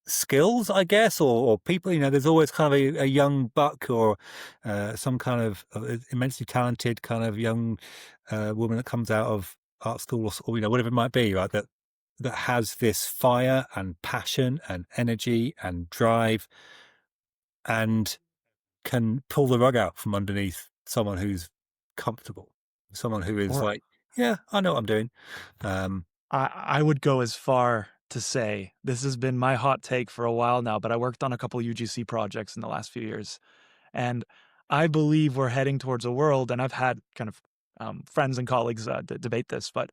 skills, I guess, or people. There's always kind of a young buck or some kind of immensely talented kind of young woman that comes out of art school or whatever it might be, right? That has this fire and passion and energy and drive, and can pull the rug out from underneath someone who's comfortable, someone who is like, yeah, I know what I'm doing. I would go as far to say, this has been my hot take for a while now, but I worked on a couple UGC projects in the last few years, and I believe we're heading towards a world, and I've had kind of friends and colleagues debate this, but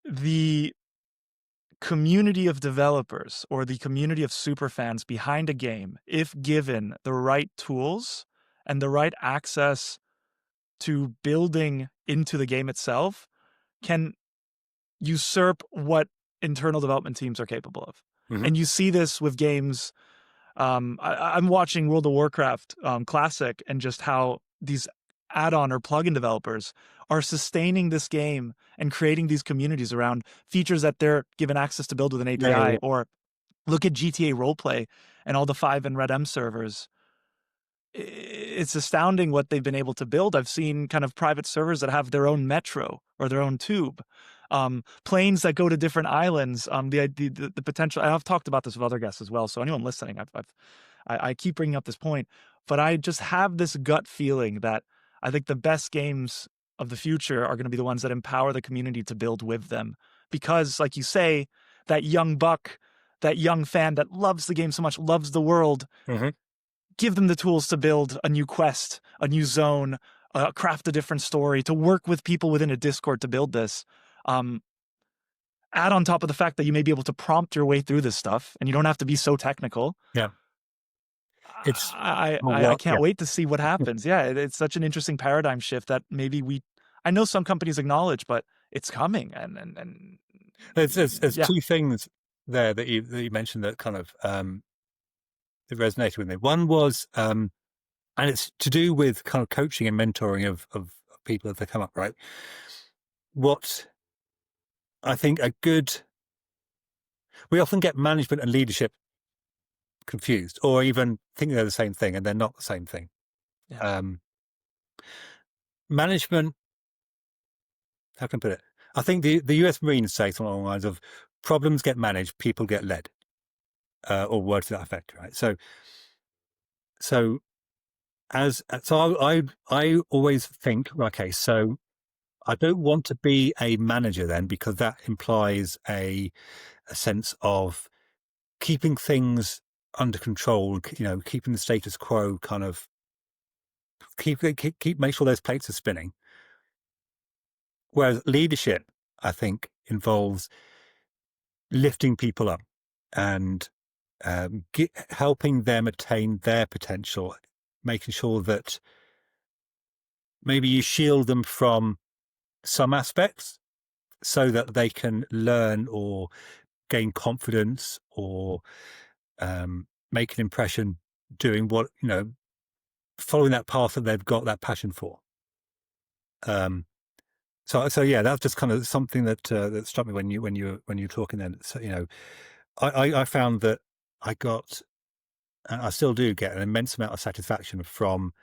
the community of developers or the community of superfans behind a game, if given the right tools and the right access to building into the game itself, can usurp what internal development teams are capable of. Mm-hmm. And you see this with games. I'm watching World of Warcraft Classic, and just how these add-on or plugin developers are sustaining this game and creating these communities around features that they're given access to build with an API. Yeah. Or look at GTA Roleplay and all the 5 and Red M servers. It's astounding what they've been able to build. I've seen kind of private servers that have their own metro or their own tube, planes that go to different islands. The potential. I've talked about this with other guests as well. So anyone listening, I keep bringing up this point, but I just have this gut feeling that I think the best games of the future are going to be the ones that empower the community to build with them. Because, like you say, that young buck, that young fan that loves the game so much, loves the world. Mm-hmm. Give them the tools to build a new quest, a new zone, craft a different story, to work with people within a Discord to build this. Add on top of the fact that you may be able to prompt your way through this stuff, and you don't have to be so technical. Yeah. I can't wait to see what happens. Yeah, it's such an interesting paradigm shift that maybe I know some companies acknowledge, but it's coming. And there's two things there that you mentioned that kind of that resonated with me. One was, and it's to do with kind of coaching and mentoring of people as they come up, right? What I think we often get management and leadership confused, or even think they're the same thing, and they're not the same thing. Yeah. Management, how can I put it? I think the US Marines say something along the lines of problems get managed, people get led, or words to that effect, right? So I always think, okay, so I don't want to be a manager then, because that implies a sense of keeping things under control, keeping the status quo, kind of make sure those plates are spinning. Whereas leadership, I think, involves lifting people up and helping them attain their potential, making sure that maybe you shield them from some aspects so that they can learn or gain confidence or make an impression doing what, following that path that they've got that passion for. So yeah, that's just kind of something that that struck me when you're talking then. So, I found that I got, and I still do get, an immense amount of satisfaction from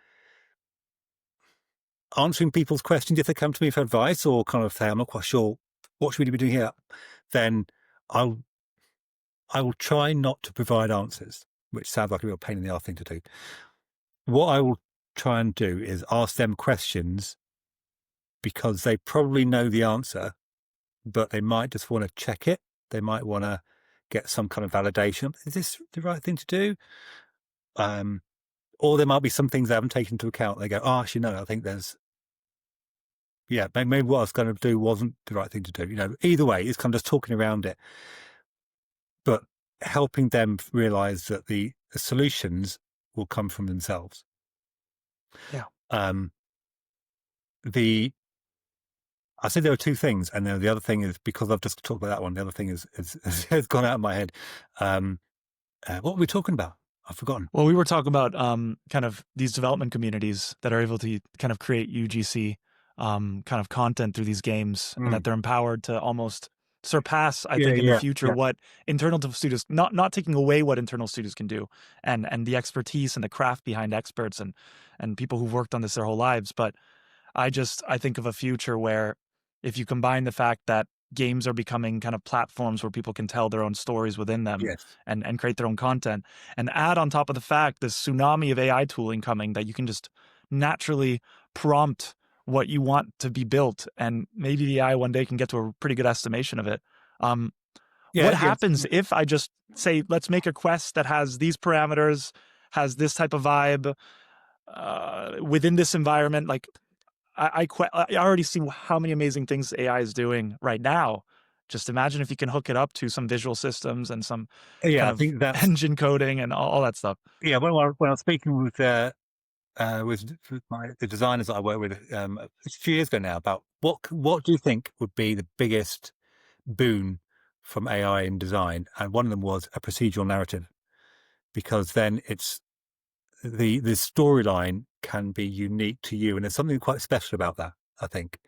answering people's questions if they come to me for advice, or kind of say, I'm not quite sure what should we be doing here. Then I will try not to provide answers, which sounds like a real pain in the arse thing to do. What I will try and do is ask them questions because they probably know the answer, but they might just want to check it. They might want to get some kind of validation. Is this the right thing to do? Or there might be some things they haven't taken into account. They go, oh, actually, no, I think maybe what I was going to do wasn't the right thing to do. Either way, it's kind of just talking around it, but helping them realize that the solutions will come from themselves. Yeah. I said there were two things, and then the other thing is, because I've just talked about that one, the other thing has gone out of my head. What were we talking about? I've forgotten. Well, we were talking about kind of these development communities that are able to kind of create UGC kind of content through these games, and that they're empowered to almost surpass, I think, in the future what internal studios, not taking away what internal studios can do, and the expertise and the craft behind experts and people who've worked on this their whole lives. But I think of a future where, if you combine the fact that games are becoming kind of platforms where people can tell their own stories within them, and create their own content, and add on top of the fact this tsunami of AI tooling coming that you can just naturally prompt what you want to be built, and maybe the AI one day can get to a pretty good estimation of it. What happens if I just say, let's make a quest that has these parameters, has this type of vibe within this environment? Like, I already see how many amazing things AI is doing right now. Just imagine if you can hook it up to some visual systems and some kind I of think that's engine coding and all that stuff. Yeah, when I was speaking with the designers that I work with a few years ago now, about what do you think would be the biggest boon from AI in design, and one of them was a procedural narrative, because then it's the storyline can be unique to you, and there's something quite special about that, I think.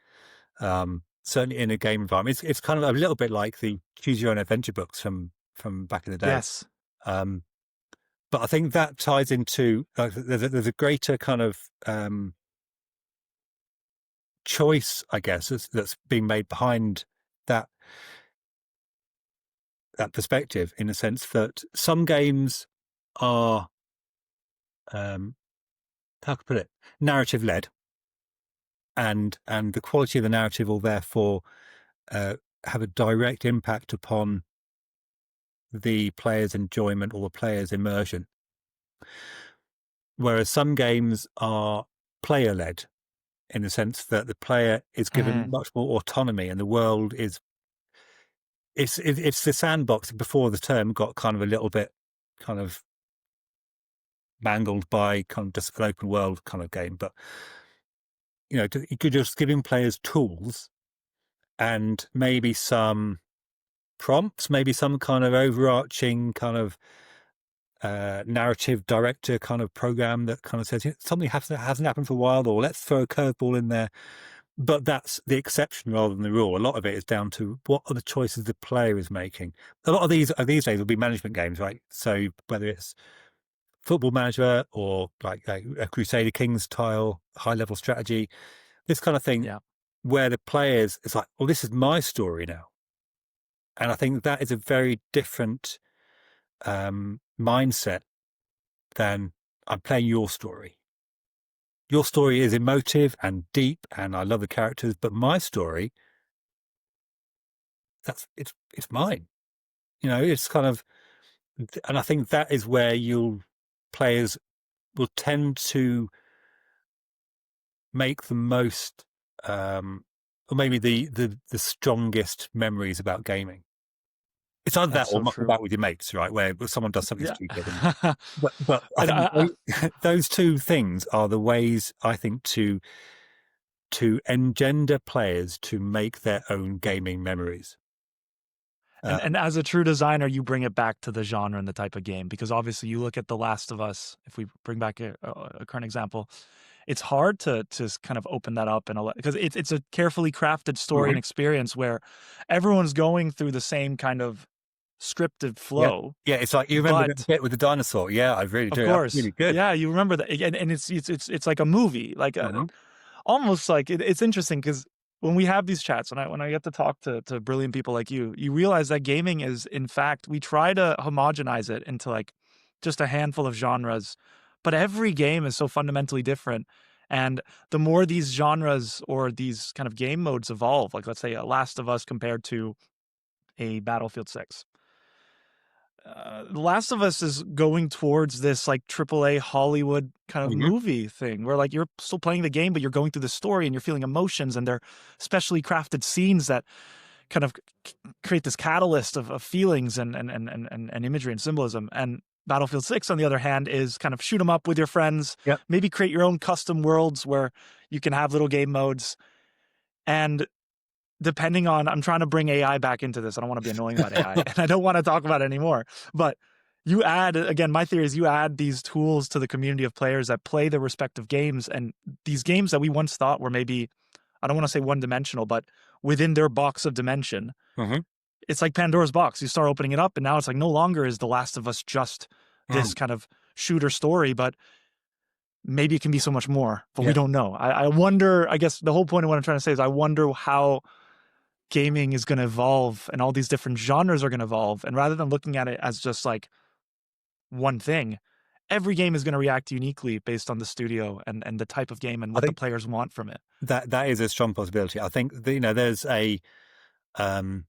Certainly in a game environment, it's kind of a little bit like the choose your own adventure books from back in the day. Yes. But I think that ties into there's a greater kind of choice, I guess, that's being made behind that perspective, in the sense that some games are how can I put it, narrative led, and the quality of the narrative will therefore have a direct impact upon the player's enjoyment or the player's immersion. Whereas some games are player led, in the sense that the player is given much more autonomy, and the world is it's the sandbox. Before the term got kind of a little bit kind of mangled by kind of just an open world kind of game, but you're just giving players tools and maybe some prompts, maybe some kind of overarching kind of narrative director kind of program that kind of says something hasn't happened for a while, or let's throw a curveball in there. But that's the exception rather than the rule. A lot of it is down to what are the choices the player is making. A lot of these days will be management games, right? So whether it's Football Manager or like a Crusader Kings style high level strategy, this kind of thing, where the players, it's like, well, this is my story now. And I think that is a very different mindset than I'm playing your story. your story is emotive and deep, and I love the characters, but my story, it's mine. It's kind of, and I think that is where players will tend to make the most, or maybe the strongest memories about gaming. It's either that That's or so mucking true. about with your mates, right? Where someone does something Yeah. stupid, but I And think those two things are the ways, I think, to engender players to make their own gaming memories. and as a true designer, you bring it back to the genre and the type of game, because obviously you look at The Last of Us. If we bring back a current example, it's hard to kind of open that up because it's a carefully crafted story and Mhm. experience where everyone's going through the same kind of scripted Yeah, flow. yeah. It's like, you remember that But bit with the dinosaur? Yeah, I really of do. That's course, really good. yeah, you remember that, and it's like a movie, like Mhm. almost like it's interesting because when we have these chats, when I get to talk to brilliant people like you realize that gaming is, in fact, we try to homogenize it into like just a handful of genres, but every game is so fundamentally different. And the more these genres or these kind of game modes evolve, like let's say a Last of Us compared to a Battlefield 6, The Last of Us is going towards this like AAA Hollywood kind of Mhm. movie thing where like you're still playing the game, but you're going through the story and you're feeling emotions, and they're specially crafted scenes that kind of create this catalyst of feelings and imagery and symbolism. And Battlefield 6, on the other hand, is kind of shoot 'em up with your friends, Yep. maybe create your own custom worlds where you can have little game modes. And depending on, I'm trying to bring AI back into this. I don't want to be annoying about AI and I don't want to talk about it anymore. But you add, again, my theory is you add these tools to the community of players that play their respective games. And these games that we once thought were maybe, I don't want to say one dimensional, but within their box of dimension, Mhm. it's like Pandora's box. You start opening it up, and now it's like no longer is The Last of Us just this Mm. kind of shooter story, but maybe it can be so much more, but we Yeah. don't know. I wonder, I guess the whole point of what I'm trying to say is I wonder how gaming is going to evolve and all these different genres are going to evolve. And rather than looking at it as just like one thing, every game is going to react uniquely based on the studio and the type of game and I what the think players want from it. that is a strong possibility. I think there's um,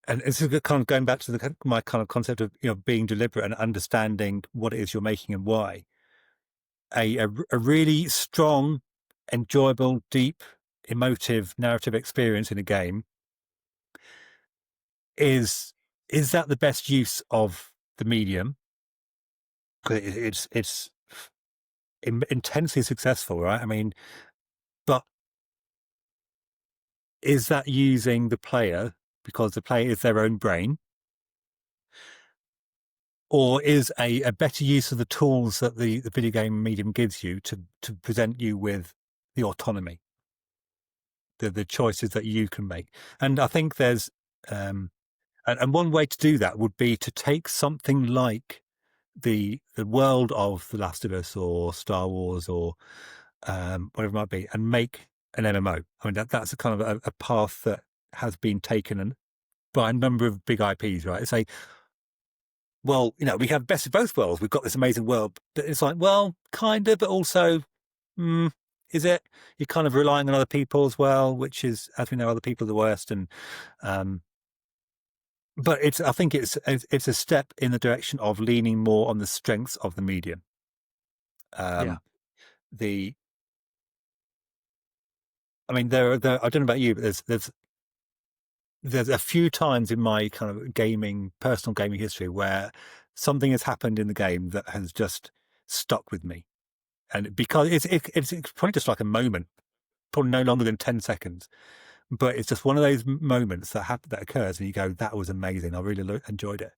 and it's kind of going back to my kind of concept of being deliberate and understanding what it is you're making and why. A really strong, enjoyable, deep, emotive narrative experience in a game is is that the best use of the medium? 'Cause it's intensely successful, right? I mean, but is that using the player because the player is their own brain, or is a better use of the tools that the video game medium gives you to present you with the autonomy, the choices that you can make? And I think there's and one way to do that would be to take something like the world of The Last of Us or Star Wars or whatever it might be, and make an MMO. I mean, that's a kind of a path that has been taken by a number of big IPs, right? Say, well, we have best of both worlds. We've got this amazing world, but it's like, well, kind of, but also, mm, is it? You're kind of relying on other people as well, which is, as we know, other people are the worst. And um, but I think it's a step in the direction of leaning more on the strengths of the medium. Yeah. Um, the I mean, I don't know about you, but there's a few times in my kind of personal gaming history where something has happened in the game that has just stuck with me, and because it's probably just like a moment, probably no longer than 10 seconds, but it's just one of those moments that occurs, and you go, "That was amazing. I really enjoyed it."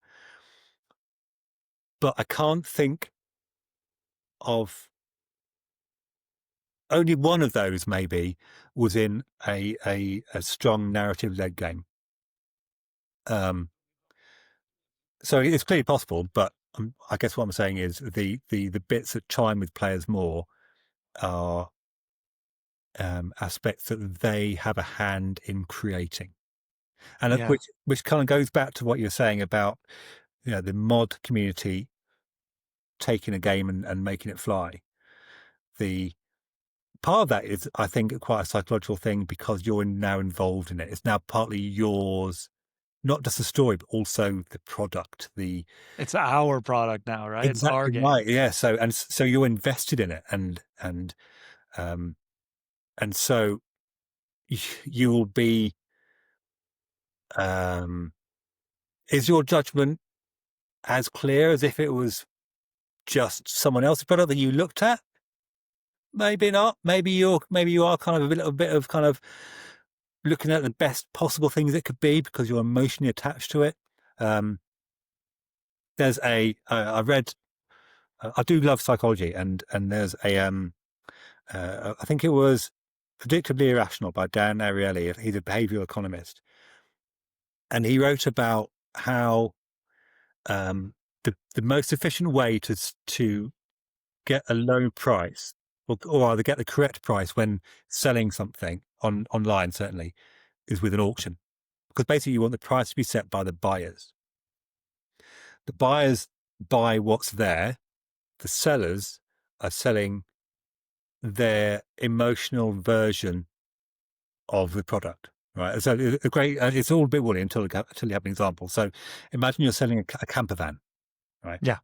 But I can't think of only one of those. Maybe was in a strong narrative led game. Um, So it's clearly possible, but I guess what I'm saying is the bits that chime with players more are aspects that they have a hand in creating, and Yeah. which kind of goes back to what you're saying about the mod community taking a game and making it fly. the part of that is, I think, quite a psychological thing because you're now involved in it. It's now partly yours, not just the story, but also the product. It's our product now, right? It's our Exactly game. right. Yeah. So you're invested in it, um, and so you will be. Is your judgment as clear as if it was just someone else's product that you looked at? Maybe not. Maybe you are kind of a little bit of kind of looking at the best possible things it could be because you're emotionally attached to it. Um, I read, I do love psychology, and there's I think it was Predictably Irrational by Dan Ariely. He's a behavioral economist, and he wrote about how the most efficient way to get a low price, or either get the correct price when selling something online, certainly, is with an auction. Because basically you want the price to be set by the buyers. The buyers buy what's there. The sellers are selling their emotional version of the product, right? So it's all a bit woolly until you have an example. So imagine you're selling a camper van, right? Yeah.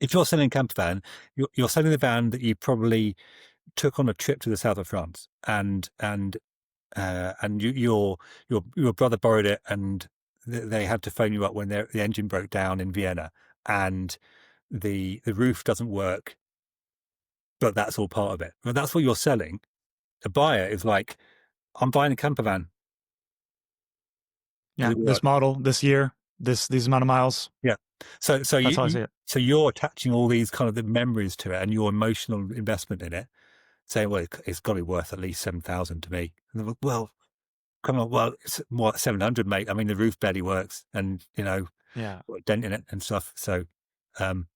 If you're selling a camper van, you're selling the van that you probably took on a trip to the south of France, and your brother borrowed it, and they had to phone you up when the engine broke down in Vienna, and the roof doesn't work, but that's all part of it. Well, that's what you're selling. The buyer is like, I'm buying a camper van. Does Yeah. it This work? model, this year, these amount of miles. Yeah. So That's how I see it. so you're attaching all these kind of the memories to it and your emotional investment in it, saying, well, it's got to be worth at least 7,000 to me. And like, well, come on, well, it's what, 700, mate. I mean, the roof barely works, and Yeah. got a dent in it and stuff. Um,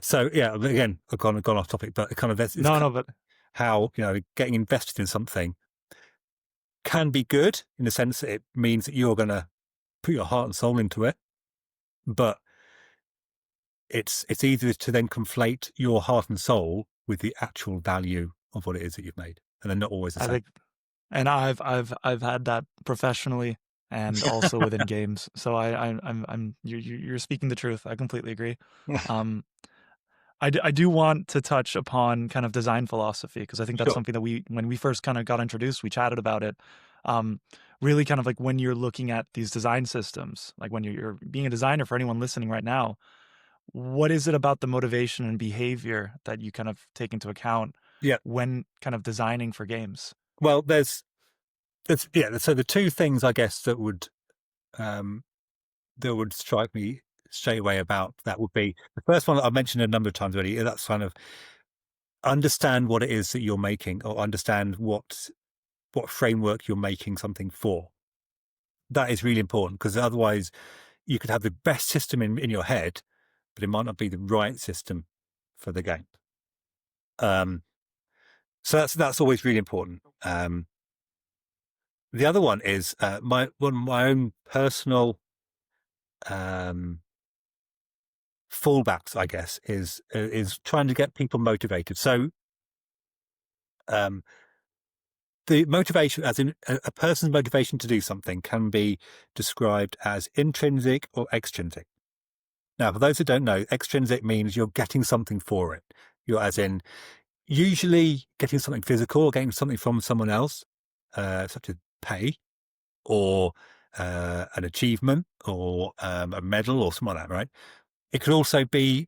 so yeah. Again, I've gone off topic, but kind of it's No, no, but how getting invested in something can be good in the sense that it means that you're going to put your heart and soul into it, but it's easy to then conflate your heart and soul with the actual value of what it is that you've made, and they're not always the I same. think, and I've had that professionally and also within games. So you're speaking the truth. I completely agree. Um, I do want to touch upon kind of design philosophy because I think that's Sure. something that when we first kind of got introduced, we chatted about it. Um, really kind of like when you're looking at these design systems, like when you're being a designer, for anyone listening right now, what is it about the motivation and behavior that you kind of take into account Yeah. when kind of designing for games? Well, so the two things I guess um, that would strike me straight away about that would be the first one that I've mentioned a number of times already. That's kind of understand what it is that you're making, or understand what framework you're making something for. That is really important because otherwise you could have the best system in your head, but it might not be the right system for the game. So that's always really important. The other one is my own personal fallbacks, I guess, is trying to get people motivated. So the motivation, as in a person's motivation to do something, can be described as intrinsic or extrinsic. Now, for those who don't know, extrinsic means you're getting something for it. You're, as in, usually getting something physical or getting something from someone else, such as pay or an achievement or a medal or something like that, right? It could also be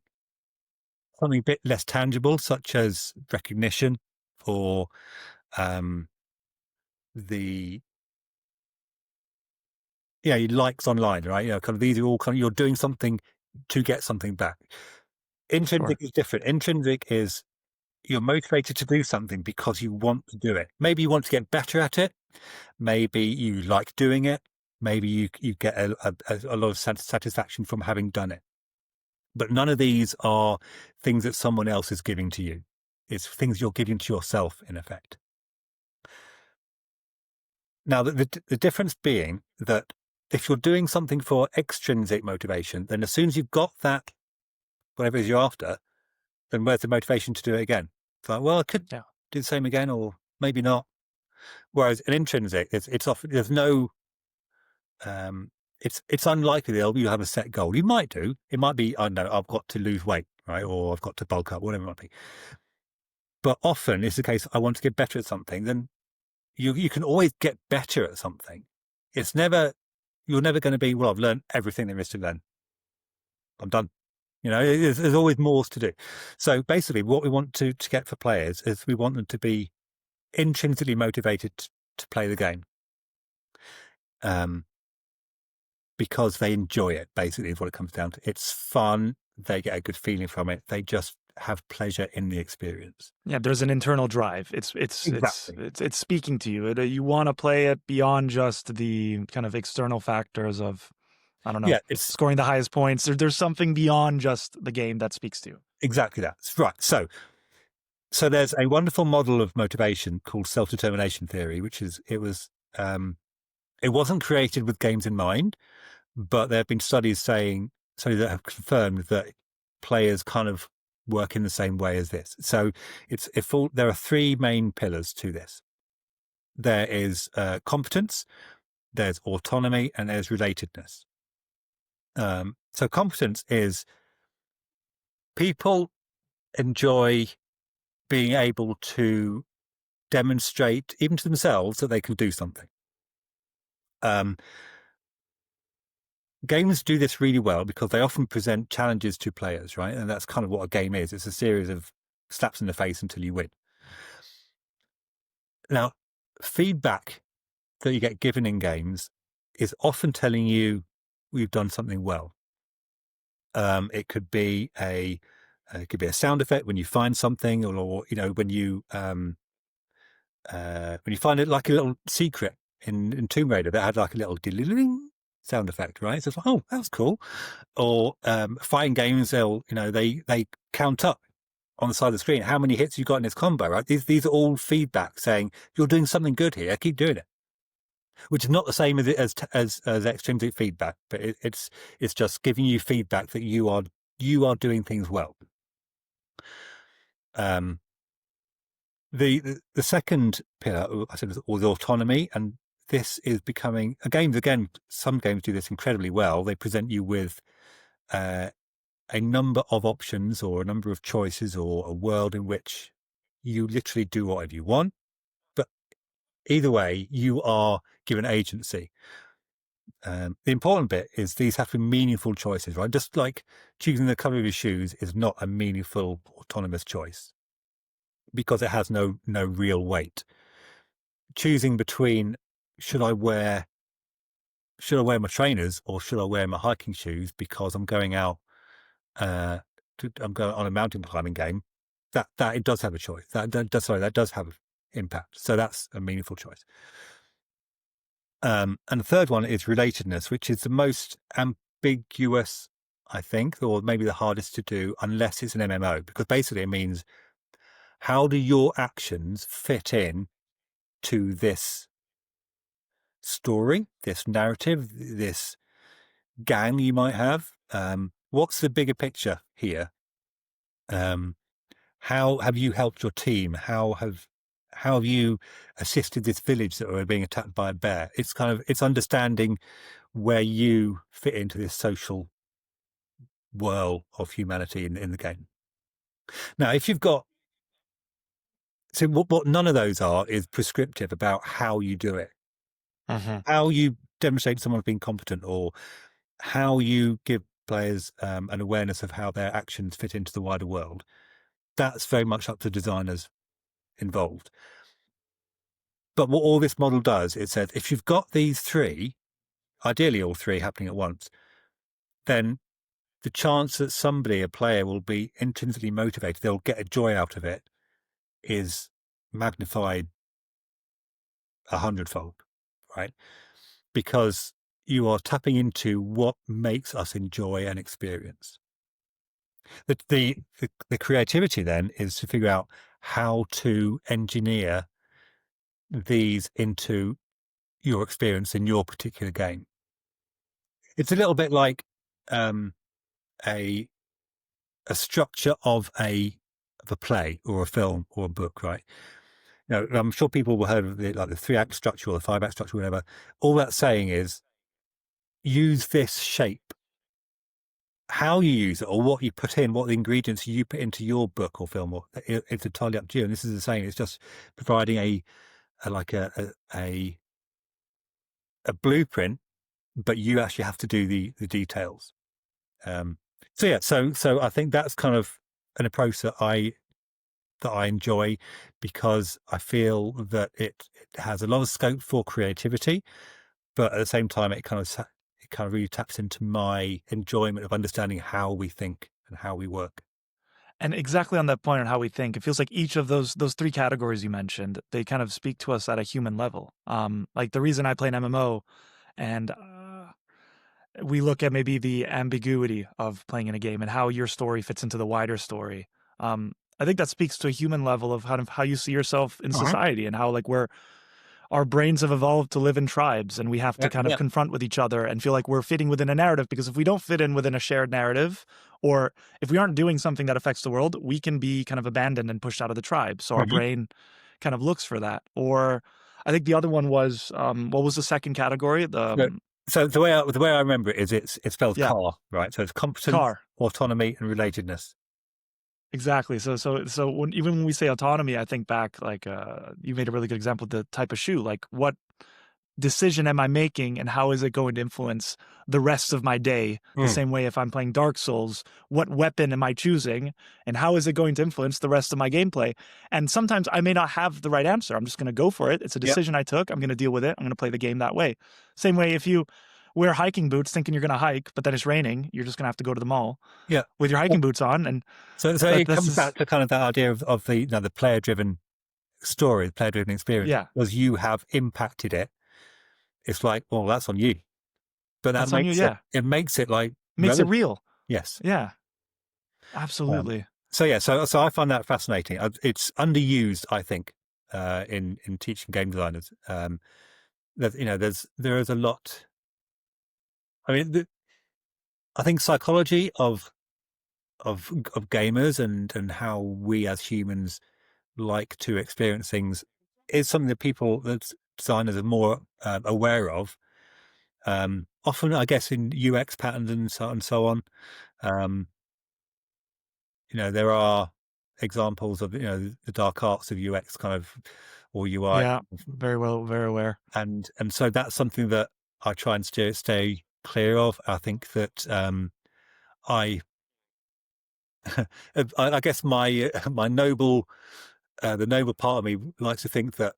something a bit less tangible, such as recognition or um, the likes online, right? Kind of these are all kind of you're doing something to get something back. Intrinsic Sure. is different. Intrinsic is you're motivated to do something because you want to do it. Maybe you want to get better at it. Maybe you like doing it. Maybe you get a lot of satisfaction from having done it. But none of these are things that someone else is giving to you. It's things you're giving to yourself, in effect. Now, the difference being that if you're doing something for extrinsic motivation, then as soon as you've got that, whatever it is you're after, then where's the motivation to do it again? It's like, well, I could, Yeah. do the same again, or maybe not. Whereas an intrinsic, it's often there's no. It's unlikely that you have a set goal. You might do. It might be, I don't know, I've got to lose weight, right, or I've got to bulk up, whatever it might be. But often it's the case, I want to get better at something. Then you can always get better at something. It's never you're never going to be, well, I've learned everything there is to learn. I'm done. There's always more to do. So basically, what we want to get for players is we want them to be intrinsically motivated to play the game. Because they enjoy it, basically, is what it comes down to. It's fun. They get a good feeling from it. They just have pleasure in the experience. Yeah, there's an internal drive. It's speaking to you. You want to play it beyond just the kind of external factors of, I don't know, it's scoring the highest points. There's something beyond just the game that speaks to you. Exactly that. Right. So there's a wonderful model of motivation called self-determination theory, it wasn't created with games in mind, but there have been studies that have confirmed that players kind of work in the same way as this. So there are three main pillars to this. There is competence, there's autonomy, and there's relatedness. So competence is people enjoy being able to demonstrate, even to themselves, that they can do something. Games do this really well because they often present challenges to players, right? And that's kind of what a game is. It's a series of slaps in the face until you win. Now, feedback that you get given in games is often telling you we've done something well. It could be a sound effect when you find something, or when you find it, like a little secret in Tomb Raider that had like a little ding sound effect, right? So it's like, oh, that was cool. Or fighting games, they count up on the side of the screen how many hits you got in this combo, right? These are all feedback saying you're doing something good here. Keep doing it. Which is not the same as extrinsic feedback, but it's just giving you feedback that you are doing things well. The second pillar, I said, was autonomy, and this is becoming again. Some games do this incredibly well. They present you with a number of options or a number of choices or a world in which you literally do whatever you want. But either way, you are given agency. The important bit is these have to be meaningful choices, right? Just like choosing the color of your shoes is not a meaningful, autonomous choice because it has no real weight. Choosing between should I wear my trainers or should I wear my hiking shoes because I'm going out, I'm going on a mountain climbing game, that it does have a choice. That does have impact. So that's a meaningful choice. And the third one is relatedness, which is the most ambiguous, I think, or maybe the hardest to do unless it's an MMO, because basically it means how do your actions fit in to this story, this narrative, this gang you might have? What's the bigger picture here? How have you helped your team? How have you assisted this village that were being attacked by a bear? It's understanding where you fit into this social whirl of humanity in the game. Now, if you've got, so what none of those are is prescriptive about how you do it, how you demonstrate someone being competent, or how you give players an awareness of how their actions fit into the wider world. That's very much up to designers involved. But what all this model does, it says, if you've got these three, ideally all three happening at once, then the chance that a player will be intrinsically motivated, they'll get a joy out of it, is magnified 100-fold, right? Because you are tapping into what makes us enjoy an experience. The creativity then is to figure out how to engineer these into your experience in your particular game. It's a little bit like a structure of a play or a film or a book, right? I'm sure people will heard of the 3-act structure or the 5-act structure, whatever. All that's saying is use this shape. How you use it or what you put in, what the ingredients you put into your book or film, or it's entirely up to you. And this is the same. It's just providing a blueprint, but you actually have to do the details. So yeah, so I think that's kind of an approach that I enjoy, because I feel that it has a lot of scope for creativity, but at the same time, it kind of really taps into my enjoyment of understanding how we think and how we work. And exactly on that point on how we think, it feels like each of those 3 categories you mentioned, they kind of speak to us at a human level. Like the reason I play an MMO, and we look at maybe the ambiguity of playing in a game and how your story fits into the wider story. I think that speaks to a human level of how you see yourself in Uh-huh. society, and how like our brains have evolved to live in tribes, and we have to Yeah, kind of yeah, confront with each other and feel like we're fitting within a narrative, because if we don't fit in within a shared narrative, or if we aren't doing something that affects the world, we can be kind of abandoned and pushed out of the tribe. So our mhm. brain kind of looks for that. Or I think the other one was, what was the second category? So the way I remember it is it's spelled Yeah, car, right? So it's competence, car. autonomy, and relatedness. Exactly. So even when we say autonomy, I think back, like, you made a really good example of the type of shoe. Like, what decision am I making, and how is it going to influence the rest of my day? The Mm. same way, if I'm playing Dark Souls, what weapon am I choosing, and how is it going to influence the rest of my gameplay? And sometimes I may not have the right answer. I'm just going to go for it. It's a Yeah, decision I took. I'm going to deal with it. I'm going to play the game that way. Same way, if you wear hiking boots thinking you're going to hike, but then it's raining, you're just going to have to go to the mall yeah. with your hiking boots on. And So it that's comes just, back to kind of that idea of the player driven story, the player driven experience, yeah, because you have impacted it. It's like, well, that's on you, but that that's on you. makes it Yeah. like Makes it relevant. real. Yes. Yeah, Um, absolutely. so yeah, so I find that fascinating. It's underused, I think, in teaching game designers. There is a lot. I mean, I think psychology of gamers and how we as humans like to experience things is something that designers are more aware of. Often, I guess, in UX patterns and so on. Um, there are examples of the dark arts of UX kind of or UI, Yeah, very well, very aware. and so that's something that I try and stay clear of. I think that I I guess my my noble the noble part of me likes to think that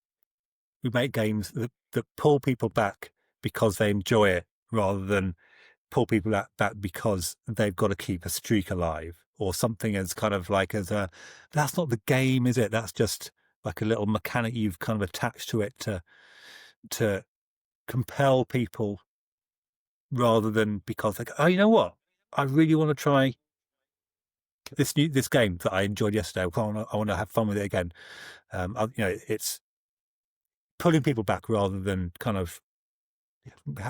we make games that pull people back because they enjoy it, rather than pull people back because they've got to keep a streak alive or something, as kind of like as a, that's not the game, is it? That's just like a little mechanic you've kind of attached to it to compel people, rather than because like, oh, you know what? I really want to try this game that I enjoyed yesterday. I want to have fun with it again. It's pulling people back rather than kind of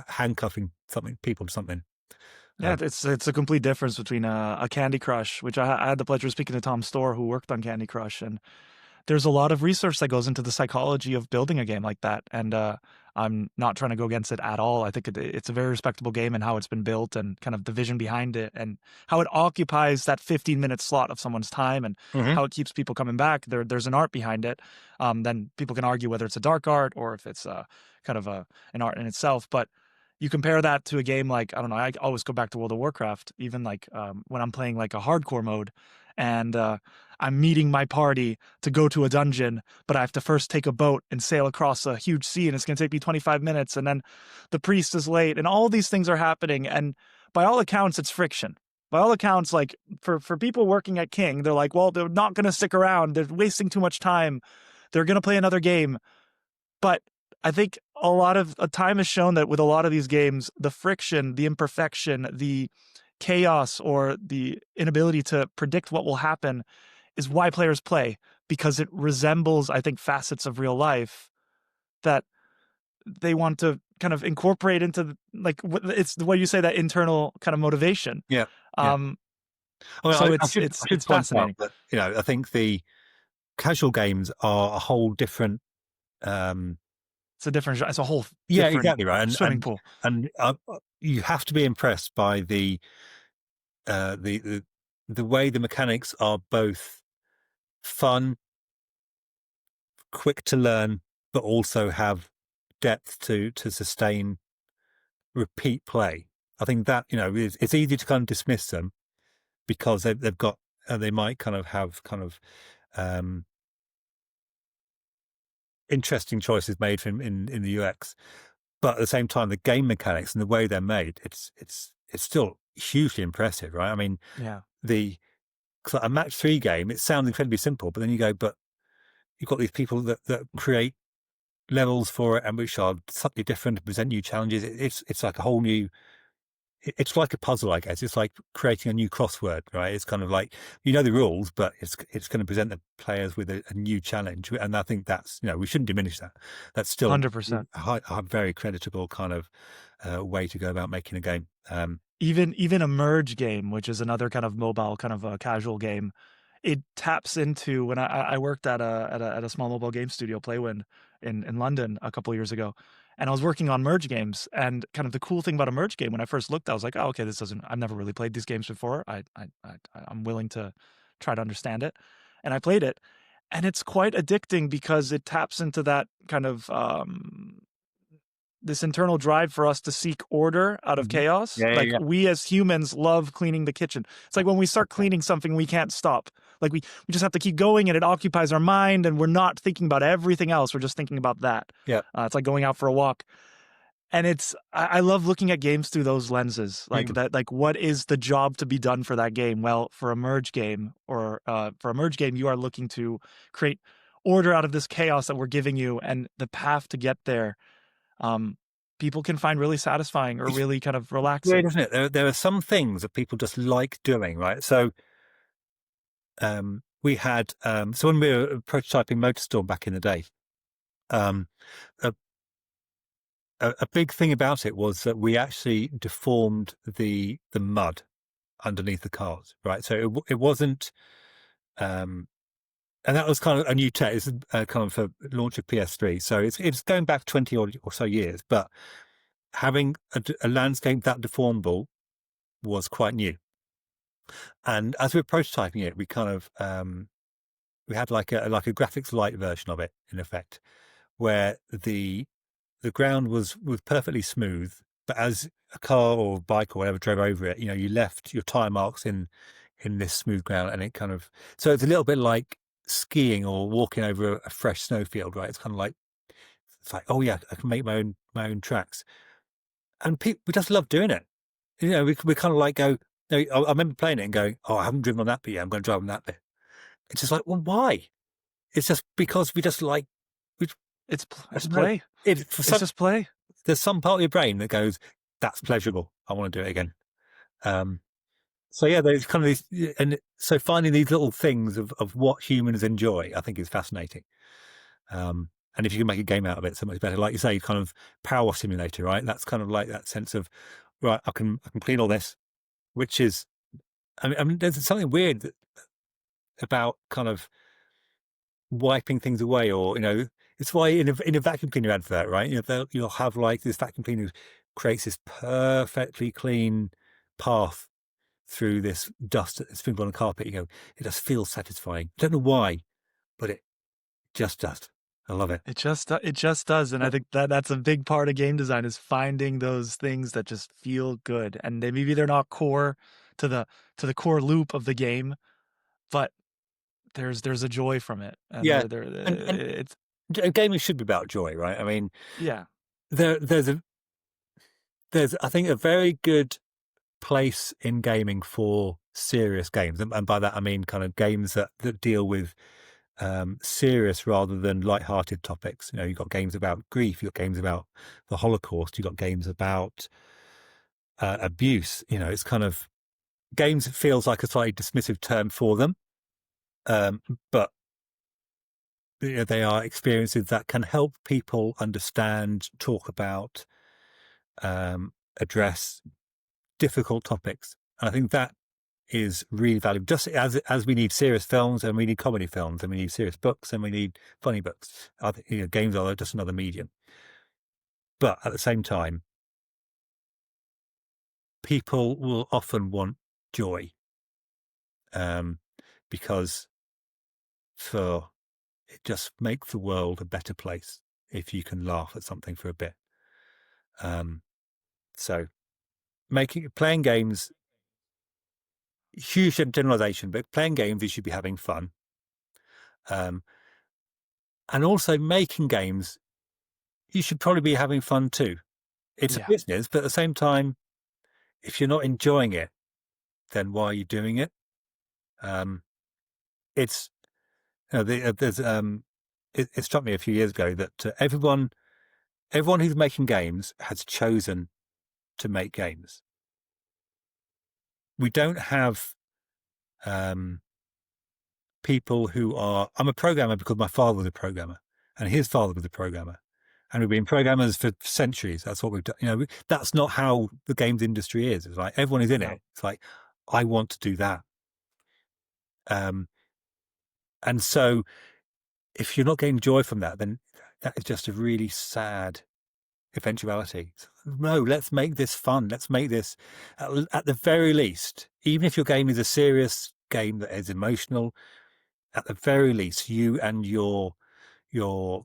handcuffing people to something. Yeah, it's a complete difference between a Candy Crush, which I had the pleasure of speaking to Tom Storr, who worked on Candy Crush, and there's a lot of research that goes into the psychology of building a game like that. And I'm not trying to go against it at all. I think it's a very respectable game, and how it's been built, and kind of the vision behind it, and how it occupies that 15-minute slot of someone's time, and Hmm. how it keeps people coming back. There's an art behind it. Then people can argue whether it's a dark art or if it's kind of an art in itself. But you compare that to a game like, I don't know, I always go back to World of Warcraft, even like when I'm playing like a hardcore mode, and I'm meeting my party to go to a dungeon, but I have to first take a boat and sail across a huge sea, and it's going to take me 25 minutes, and then the priest is late, and all these things are happening, and by all accounts, it's friction. By all accounts, like for people working at King, they're like, well, they're not going to stick around. They're wasting too much time. They're going to play another game. But I think a lot of time has shown that with a lot of these games, the friction, the imperfection, the chaos, or the inability to predict what will happen is why players play, because it resembles, I think, facets of real life that they want to kind of incorporate into, like, it's the way you say, that internal kind of motivation. Yeah, yeah. Um, I mean, so I it's should it's I should it's point out fascinating. that I think casual games are a whole different. It's a whole Yeah, different exactly right, swimming pool. and you have to be impressed by uh, the the the way the mechanics are both fun, quick to learn, but also have depth to sustain repeat play. I think that it's easy to kind of dismiss them because they've got they might kind of have kind of um, interesting choices made from in the UX, but at the same time, the game mechanics and the way they're made, it's still hugely impressive, right? I mean, Yeah. the a match 3 game, it sounds incredibly simple, but then you go, but you've got these people that create levels for it and which are slightly different to present new challenges. It's like a whole new. It's like a puzzle, I guess. It's like creating a new crossword, right? It's kind of like the rules, but it's going to present the players with a new challenge, and I think that's we shouldn't diminish that. That's still 100%. a very creditable kind of way to go about making a game. Even a merge game, which is another kind of mobile, kind of a casual game, it taps into when I worked at a small mobile game studio, Playwind, in London a couple of years ago, and I was working on merge games. And kind of the cool thing about a merge game, when I first looked, I was like, oh, okay, I've never really played these games before. I'm willing to try to understand it, and I played it, and it's quite addicting because it taps into that kind of this internal drive for us to seek order out of chaos. Yeah, Like yeah, we as humans love cleaning the kitchen. It's like when we start cleaning something, we can't stop. Like we just have to keep going, and it occupies our mind, and we're not thinking about everything else. We're just thinking about that. yeah. It's like going out for a walk. And I love looking at games through those lenses, like Mm. that. Like, what is the job to be done for that game? Well, for a merge game, you are looking to create order out of this chaos that we're giving you, and the path to get there people can find really satisfying or It's really kind of weird, relaxing. isn't it? There are some things that people just like doing, right? So we had so when we were prototyping MotorStorm back in the day, um, a, a big thing about it was that we actually deformed the mud underneath the cars, right? So it wasn't, and that was kind of a new tech. It's kind of a launch of PS3, so it's going back 20 or so years, but having a landscape that deformable was quite new. And as we were prototyping it, we kind of we had like a graphics light version of it, in effect, where the ground was perfectly smooth, but as a car or bike or whatever drove over it, you left your tire marks in this smooth ground, and it kind of so it's a little bit like skiing or walking over a fresh snowfield, right? It's kind of like it's like, oh yeah, I can make my own tracks, and we just love doing it. We kind of like go. I remember playing it and going, oh, I haven't driven on that bit yet. I'm going to drive on that bit. It's just like, well, why? It's just because we just like we. I It's suppose play. for It's some, just play. there's some part of your brain that goes, that's pleasurable. I want to do it again. Um, so yeah, there's kind of these, and so finding these little things of what humans enjoy, I think is fascinating. And if you can make a game out of it, so much better. Like you say, kind of power simulator, right? That's kind of like that sense of, right, I can clean all this, which is, I mean there's something weird about kind of wiping things away, or it's why in a vacuum cleaner advert, right? You'll have like this vacuum cleaner creates this perfectly clean path through this dust that's sprinkled on a carpet. It just feels satisfying. Don't know why, but it just does. I love it. It just does, and I Yeah. think that's a big part of game design is finding those things that just feel good, and maybe they're not core to the core loop of the game, but there's a joy from it, and Yeah. there And it's gaming should be about joy, right? I mean, yeah. there's I think a very good place in gaming for serious games, and by that I mean kind of games that deal with serious rather than light-hearted topics. You've got games about grief, you've got games about the Holocaust, you've got games about abuse. It's kind of games. It feels like a slightly dismissive term for them, but they are experiences that can help people understand, talk about, address difficult topics. And I think that is really valuable. Just as we need serious films and we need comedy films and we need serious books and we need funny books. I think, games are just another medium. But at the same time, people will often want joy, because it just makes the world a better place if you can laugh at something for a bit. So playing games, huge generalization, but playing games, you should be having fun. And also making games, you should probably be having fun too. It's a business, but at the same time, if you're not enjoying it, then why are you doing it? It's, there's, it struck me a few years ago that everyone who's making games has chosen to make games. We don't have people who are, I'm a programmer because my father was a programmer and his father was a programmer. And we've been programmers for centuries. That's what we've done. That's not how the games industry is. It's like everyone is in it. It's like, I want to do that. And so if you're not getting joy from that, then that is just a really sad eventuality. No, let's make this fun. Let's make this, at the very least, even if your game is a serious game that is emotional, at the very least, you and your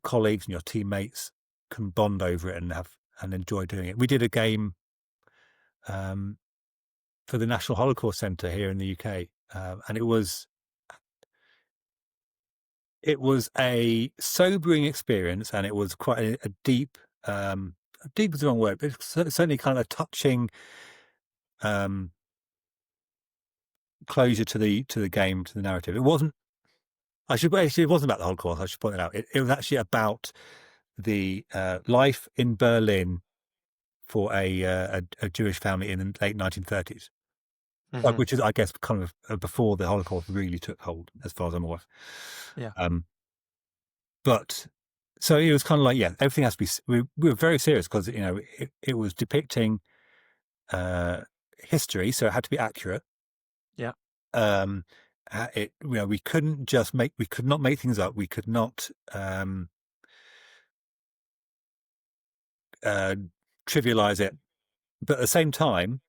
colleagues and your teammates can bond over it and enjoy doing it. We did a game for the National Holocaust Centre here in the UK, and it was a sobering experience, and it was quite a deep. Deep is the wrong word, but it's certainly kind of a touching closure to the game, to the narrative. It wasn't. It wasn't about the Holocaust. I should point it out. It was actually about the life in Berlin for a Jewish family in the late 1930s, which is, I guess, kind of before the Holocaust really took hold, as far as I'm aware. Yeah. But so it was kind of like, everything has to be. We were very serious because it was depicting history, so it had to be accurate. Yeah. We couldn't just we could not make things up. We could not trivialize it. But at the same time,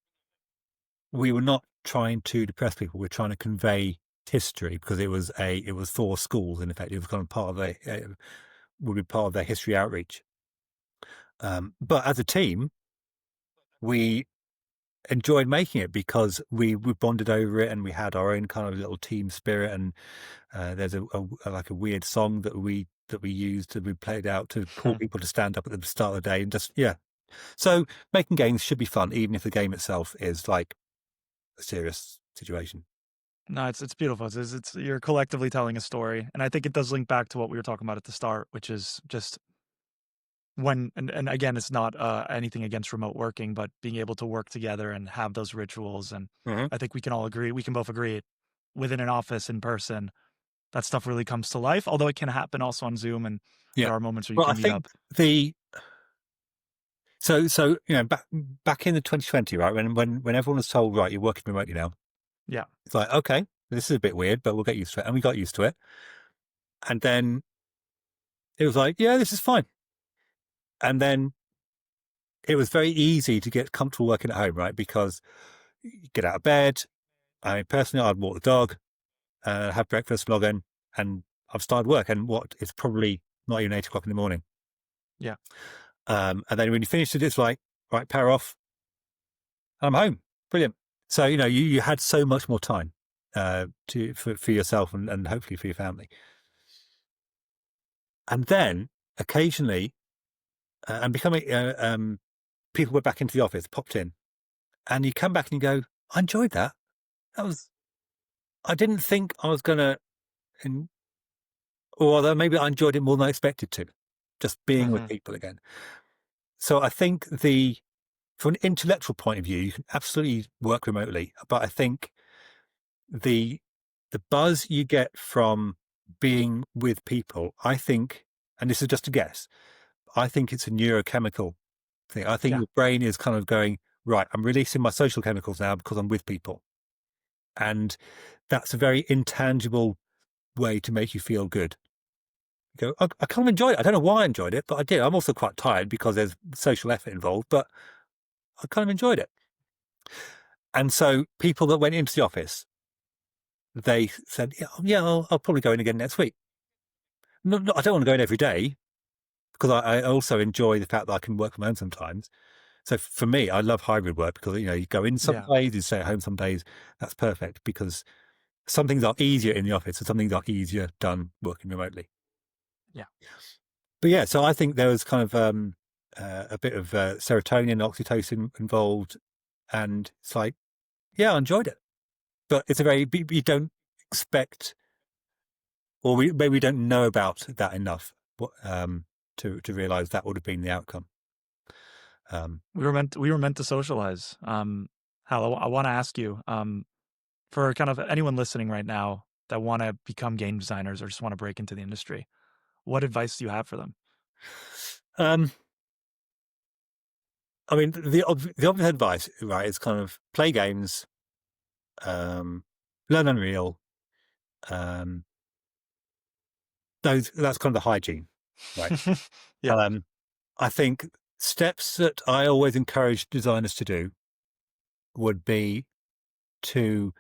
we were not trying to depress people. We're trying to convey history because it was for schools. In effect, it was kind of part of would be part of their history outreach. But as a team, we enjoyed making it because we bonded over it and we had our own kind of little team spirit. And there's a weird song that we used, that we played out to call people to stand up at the start of the day and just, So making games should be fun, even if the game itself is like a serious situation. No, it's beautiful. It's you're collectively telling a story, and I think it does link back to what we were talking about at the start, which is just when and again, it's not anything against remote working, but being able to work together and have those rituals. And I think we can both agree, within an office in person, that stuff really comes to life. Although it can happen also on Zoom, and there are moments where you can meet up. So back in the 2020, right, when everyone was told, right, you're working remotely now. Yeah. It's like, okay, this is a bit weird, but we'll get used to it. And we got used to it. And then it was like, this is fine. And then it was very easy to get comfortable working at home, right? Because you get out of bed. I mean, personally, I'd walk the dog, have breakfast, log in, and I've started work. And it's probably not even 8 o'clock in the morning. Yeah. And then when you finish it, it's like, right, power off. I'm home. Brilliant. So, you had so much more time for yourself and hopefully for your family. And then occasionally, and becoming, people went back into the office, popped in, and you come back and you go, I enjoyed that. I didn't think I was going to, or although maybe I enjoyed it more than I expected to, just being with people again. So I think from an intellectual point of view, you can absolutely work remotely, but I think the buzz you get from being with people, I think, and this is just a guess, I think it's a neurochemical thing. I think your brain is kind of going, right, I'm releasing my social chemicals now because I'm with people. And that's a very intangible way to make you feel good. You go, I kind of enjoyed it. I don't know why I enjoyed it, but I did. I'm also quite tired because there's social effort involved, but I kind of enjoyed it. And so people that went into the office, they said, yeah, I'll probably go in again next week. No, I don't want to go in every day because I also enjoy the fact that I can work from home sometimes. So for me, I love hybrid work because, you go in some Yeah. days, you stay at home some days. That's perfect because some things are easier in the office and some things are easier done working remotely. Yeah. But yeah, so I think there was kind of a bit of serotonin, oxytocin involved. And it's like, yeah, I enjoyed it. But it's you don't expect, or maybe we don't know about that enough to realize that would have been the outcome. We were meant to socialize. Hal, I want to ask you, for kind of anyone listening right now that want to become game designers or just want to break into the industry, what advice do you have for them? I mean, the obvious advice, right, is kind of play games, learn Unreal. That's kind of the hygiene, right? Yeah. Um, I think steps that I always encourage designers to do would be to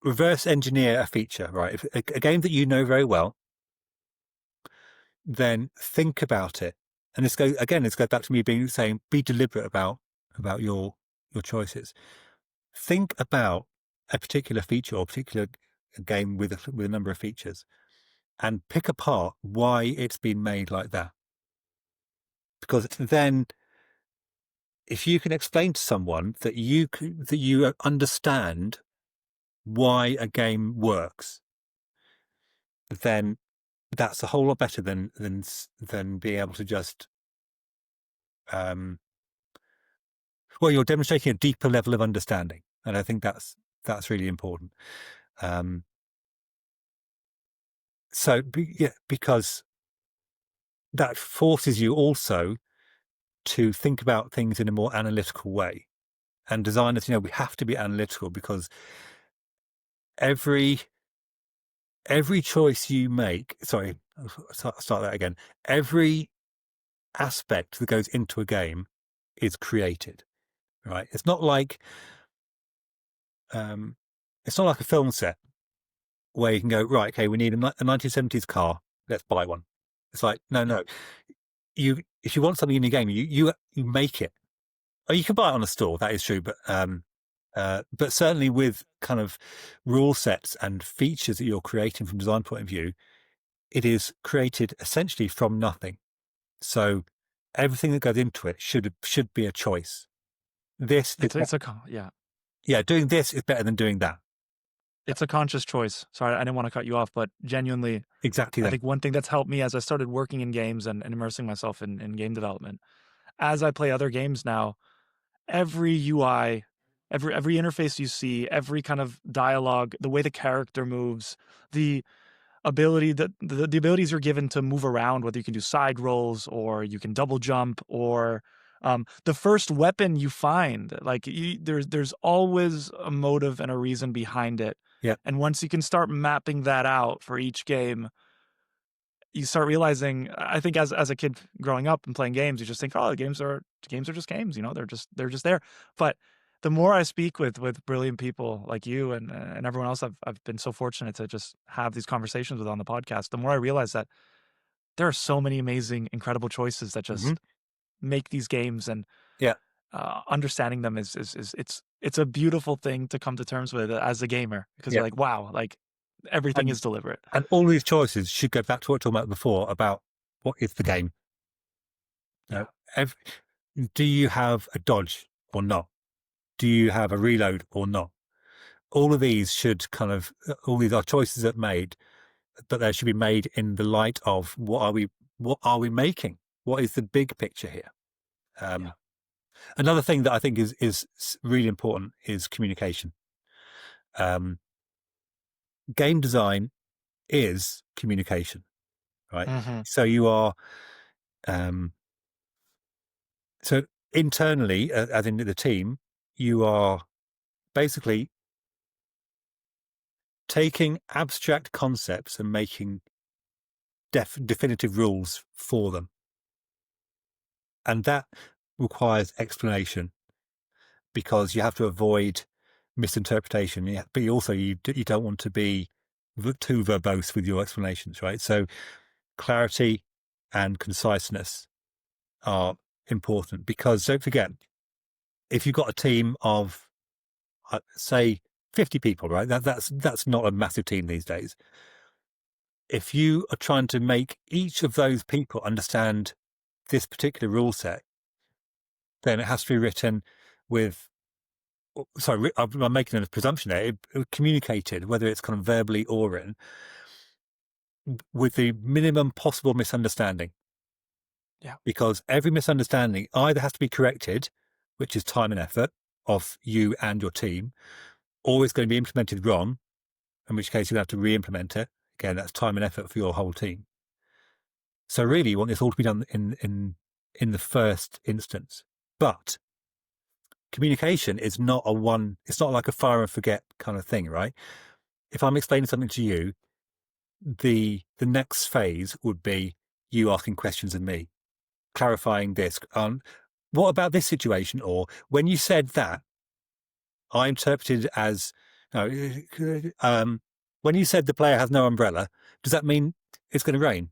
reverse engineer a feature, right? If a game that you know very well, then think about it. And this goes back to me saying be deliberate about your choices. Think about a particular feature or a particular game with a number of features, and pick apart why it's been made like that. Because then, if you can explain to someone that you understand why a game works, then that's a whole lot better than being able to just well, you're demonstrating a deeper level of understanding, and I think that's really important. So yeah, because that forces you also to think about things in a more analytical way. And designers, we have to be analytical because every choice you make, sorry, I'll start that again. Every aspect that goes into a game is created, right? Um, it's not like a film set where you can go, right, okay, we need a 1970s car, let's buy one. It's like, no. If you want something in your game, you make it. Oh, you can buy it on a store, that is true, but certainly with kind of rule sets and features that you're creating from design point of view, it is created essentially from nothing. So everything that goes into it should be a choice. Yeah. Yeah, doing this is better than doing that. It's a conscious choice. Sorry, I didn't want to cut you off, but genuinely, Exactly I that. think one thing that's helped me as I started working in games and immersing myself in game development, as I play other games now, every UI, every interface you see, every kind of dialogue, the way the character moves, the the abilities you're given to move around, whether you can do side rolls or you can double jump or the first weapon you find, like there's always a motive and a reason behind it. Yeah. And once you can start mapping that out for each game, you start realizing, I think as a kid growing up and playing games, you just think, oh, games are just games, they're just there. But the more I speak with brilliant people like you and everyone else I've been so fortunate to just have these conversations with on the podcast, the more I realize that there are so many amazing, incredible choices that Mm-hmm. just make these games, and Yeah. understanding them is it's a beautiful thing to come to terms with as a gamer, because Yeah. you're like, wow, like everything And is deliberate. all these choices should go back to what we were talking about before about what is the game. You know, Yeah. ev do you have a dodge or not? Do you have a reload or not? All of these should all these are choices that made, but they should be made in the light of what are we making? What is the big picture here? Yeah. Another thing that I think is really important is communication. Um, Game design is communication, right? Hmm. So you are, um, so internally, as in the team, you are basically taking abstract concepts and making definitive rules for them. And that requires explanation because you have to avoid misinterpretation. But you don't want to be too verbose with your explanations, right? So clarity and conciseness are important because don't forget, if you've got a team of, say, 50 people, right? That's not a massive team these days. If you are trying to make each of those people understand this particular rule set, then it has to be written with, sorry, I'm making a presumption there, communicated, whether it's kind of verbally or written, with the minimum possible misunderstanding. Yeah. Because every misunderstanding either has to be corrected, which is time and effort of you and your team, or it's going to be implemented wrong, in which case you have to re-implement it. Again, that's time and effort for your whole team. So really, you want this all to be done in the first instance. But communication is not it's not like a fire and forget kind of thing, right? If I'm explaining something to you, the next phase would be you asking questions of me, clarifying this. What about this situation? Or when you said that, I interpreted as, when you said the player has no umbrella, does that mean it's going to rain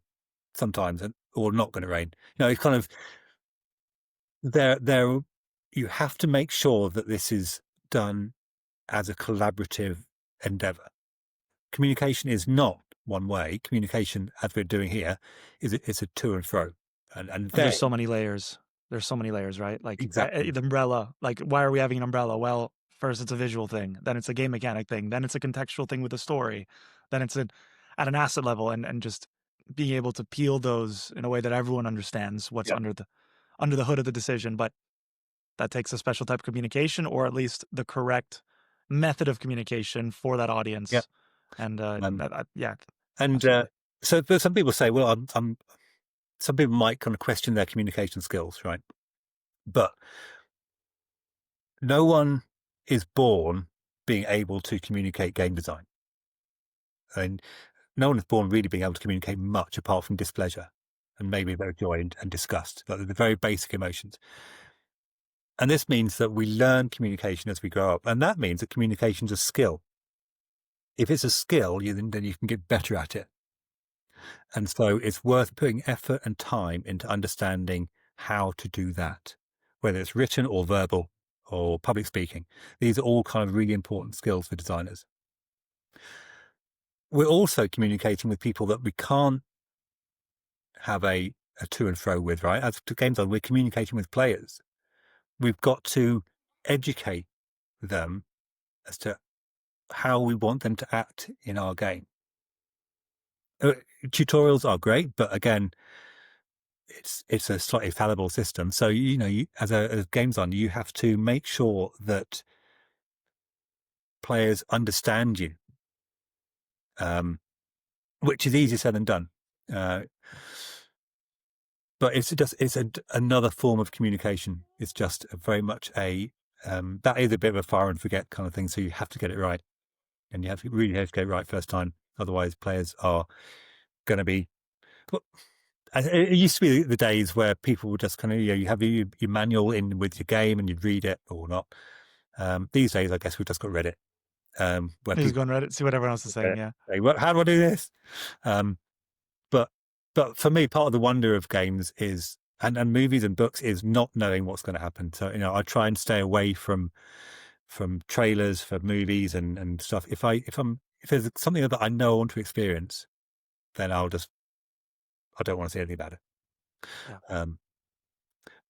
sometimes or not going to rain? It's kind of there. You have to make sure that this is done as a collaborative endeavor. Communication is not one way. Communication, as we're doing here, is a to and fro. And There's so many layers. There's so many layers, right? Like exactly. the umbrella. Like, why are we having an umbrella? Well, first it's a visual thing, then it's a game mechanic thing, then it's a contextual thing with a story, then it's at an asset level, and just being able to peel those in a way that everyone understands what's Yeah. under the hood of the decision. But that takes a special type of communication, or at least the correct method of communication for that Yeah. audience. And yeah, And absolutely. but some people say, well, some people might kind of question their communication skills, right? But no one is born being able to communicate game design. And no one is born really being able to communicate much apart from displeasure and maybe a bit of joy and disgust, like the very basic emotions. And this means that we learn communication as we grow up. And that means that communication is a skill. If it's a skill, then you can get better at it. And so it's worth putting effort and time into understanding how to do that, whether it's written or verbal or public speaking. These are all kind of really important skills for designers. We're also communicating with people that we can't have a to and fro with, right? As to game design, we're communicating with players. We've got to educate them as to how we want them to act in our game. Tutorials are great, but again, it's a slightly fallible system. So you as a game designer, you have to make sure that players understand you, which is easier said than done. But it's another form of communication. It's just very much that is a bit of a fire and forget kind of thing. So you have to get it right, and you really have to get it right first time. Otherwise, players are going to be. Well, it used to be the days where people would just kind of you have your manual in with your game and you'd read it or not. These days, I guess we've just got Reddit, where You just people go on Reddit, see what everyone else is saying. Yeah. say, "Well, how do I do this?" Um, but for me, part of the wonder of games is and movies and books is not knowing what's going to happen. So I try and stay away from trailers for movies and stuff. If there's something that I know I want to experience, then I don't want to see anything about it. Yeah.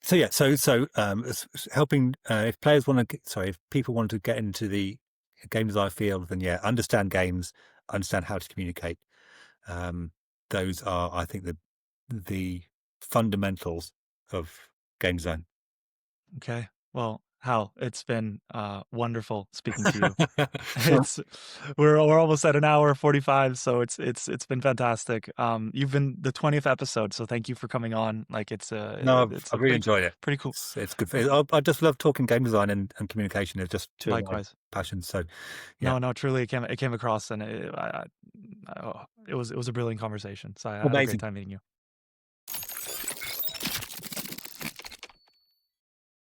So yeah, it's helping if players want to. If people want to get into the game design field, then yeah, understand games, understand how to communicate. Those are, I think, the fundamentals of game design. Okay. Well, Hal, it's been wonderful speaking to you. Well, It's we're almost at an hour 45, so it's been fantastic. You've been the 20th episode, so thank you for coming on. Like no, it's I've a really enjoyed it. pretty cool. It's good. I just love talking game design and communication. It's just two of my Likewise. passions. So, yeah, No, no, truly, it came across, and it was a brilliant conversation. So I had a great amazing. time meeting you.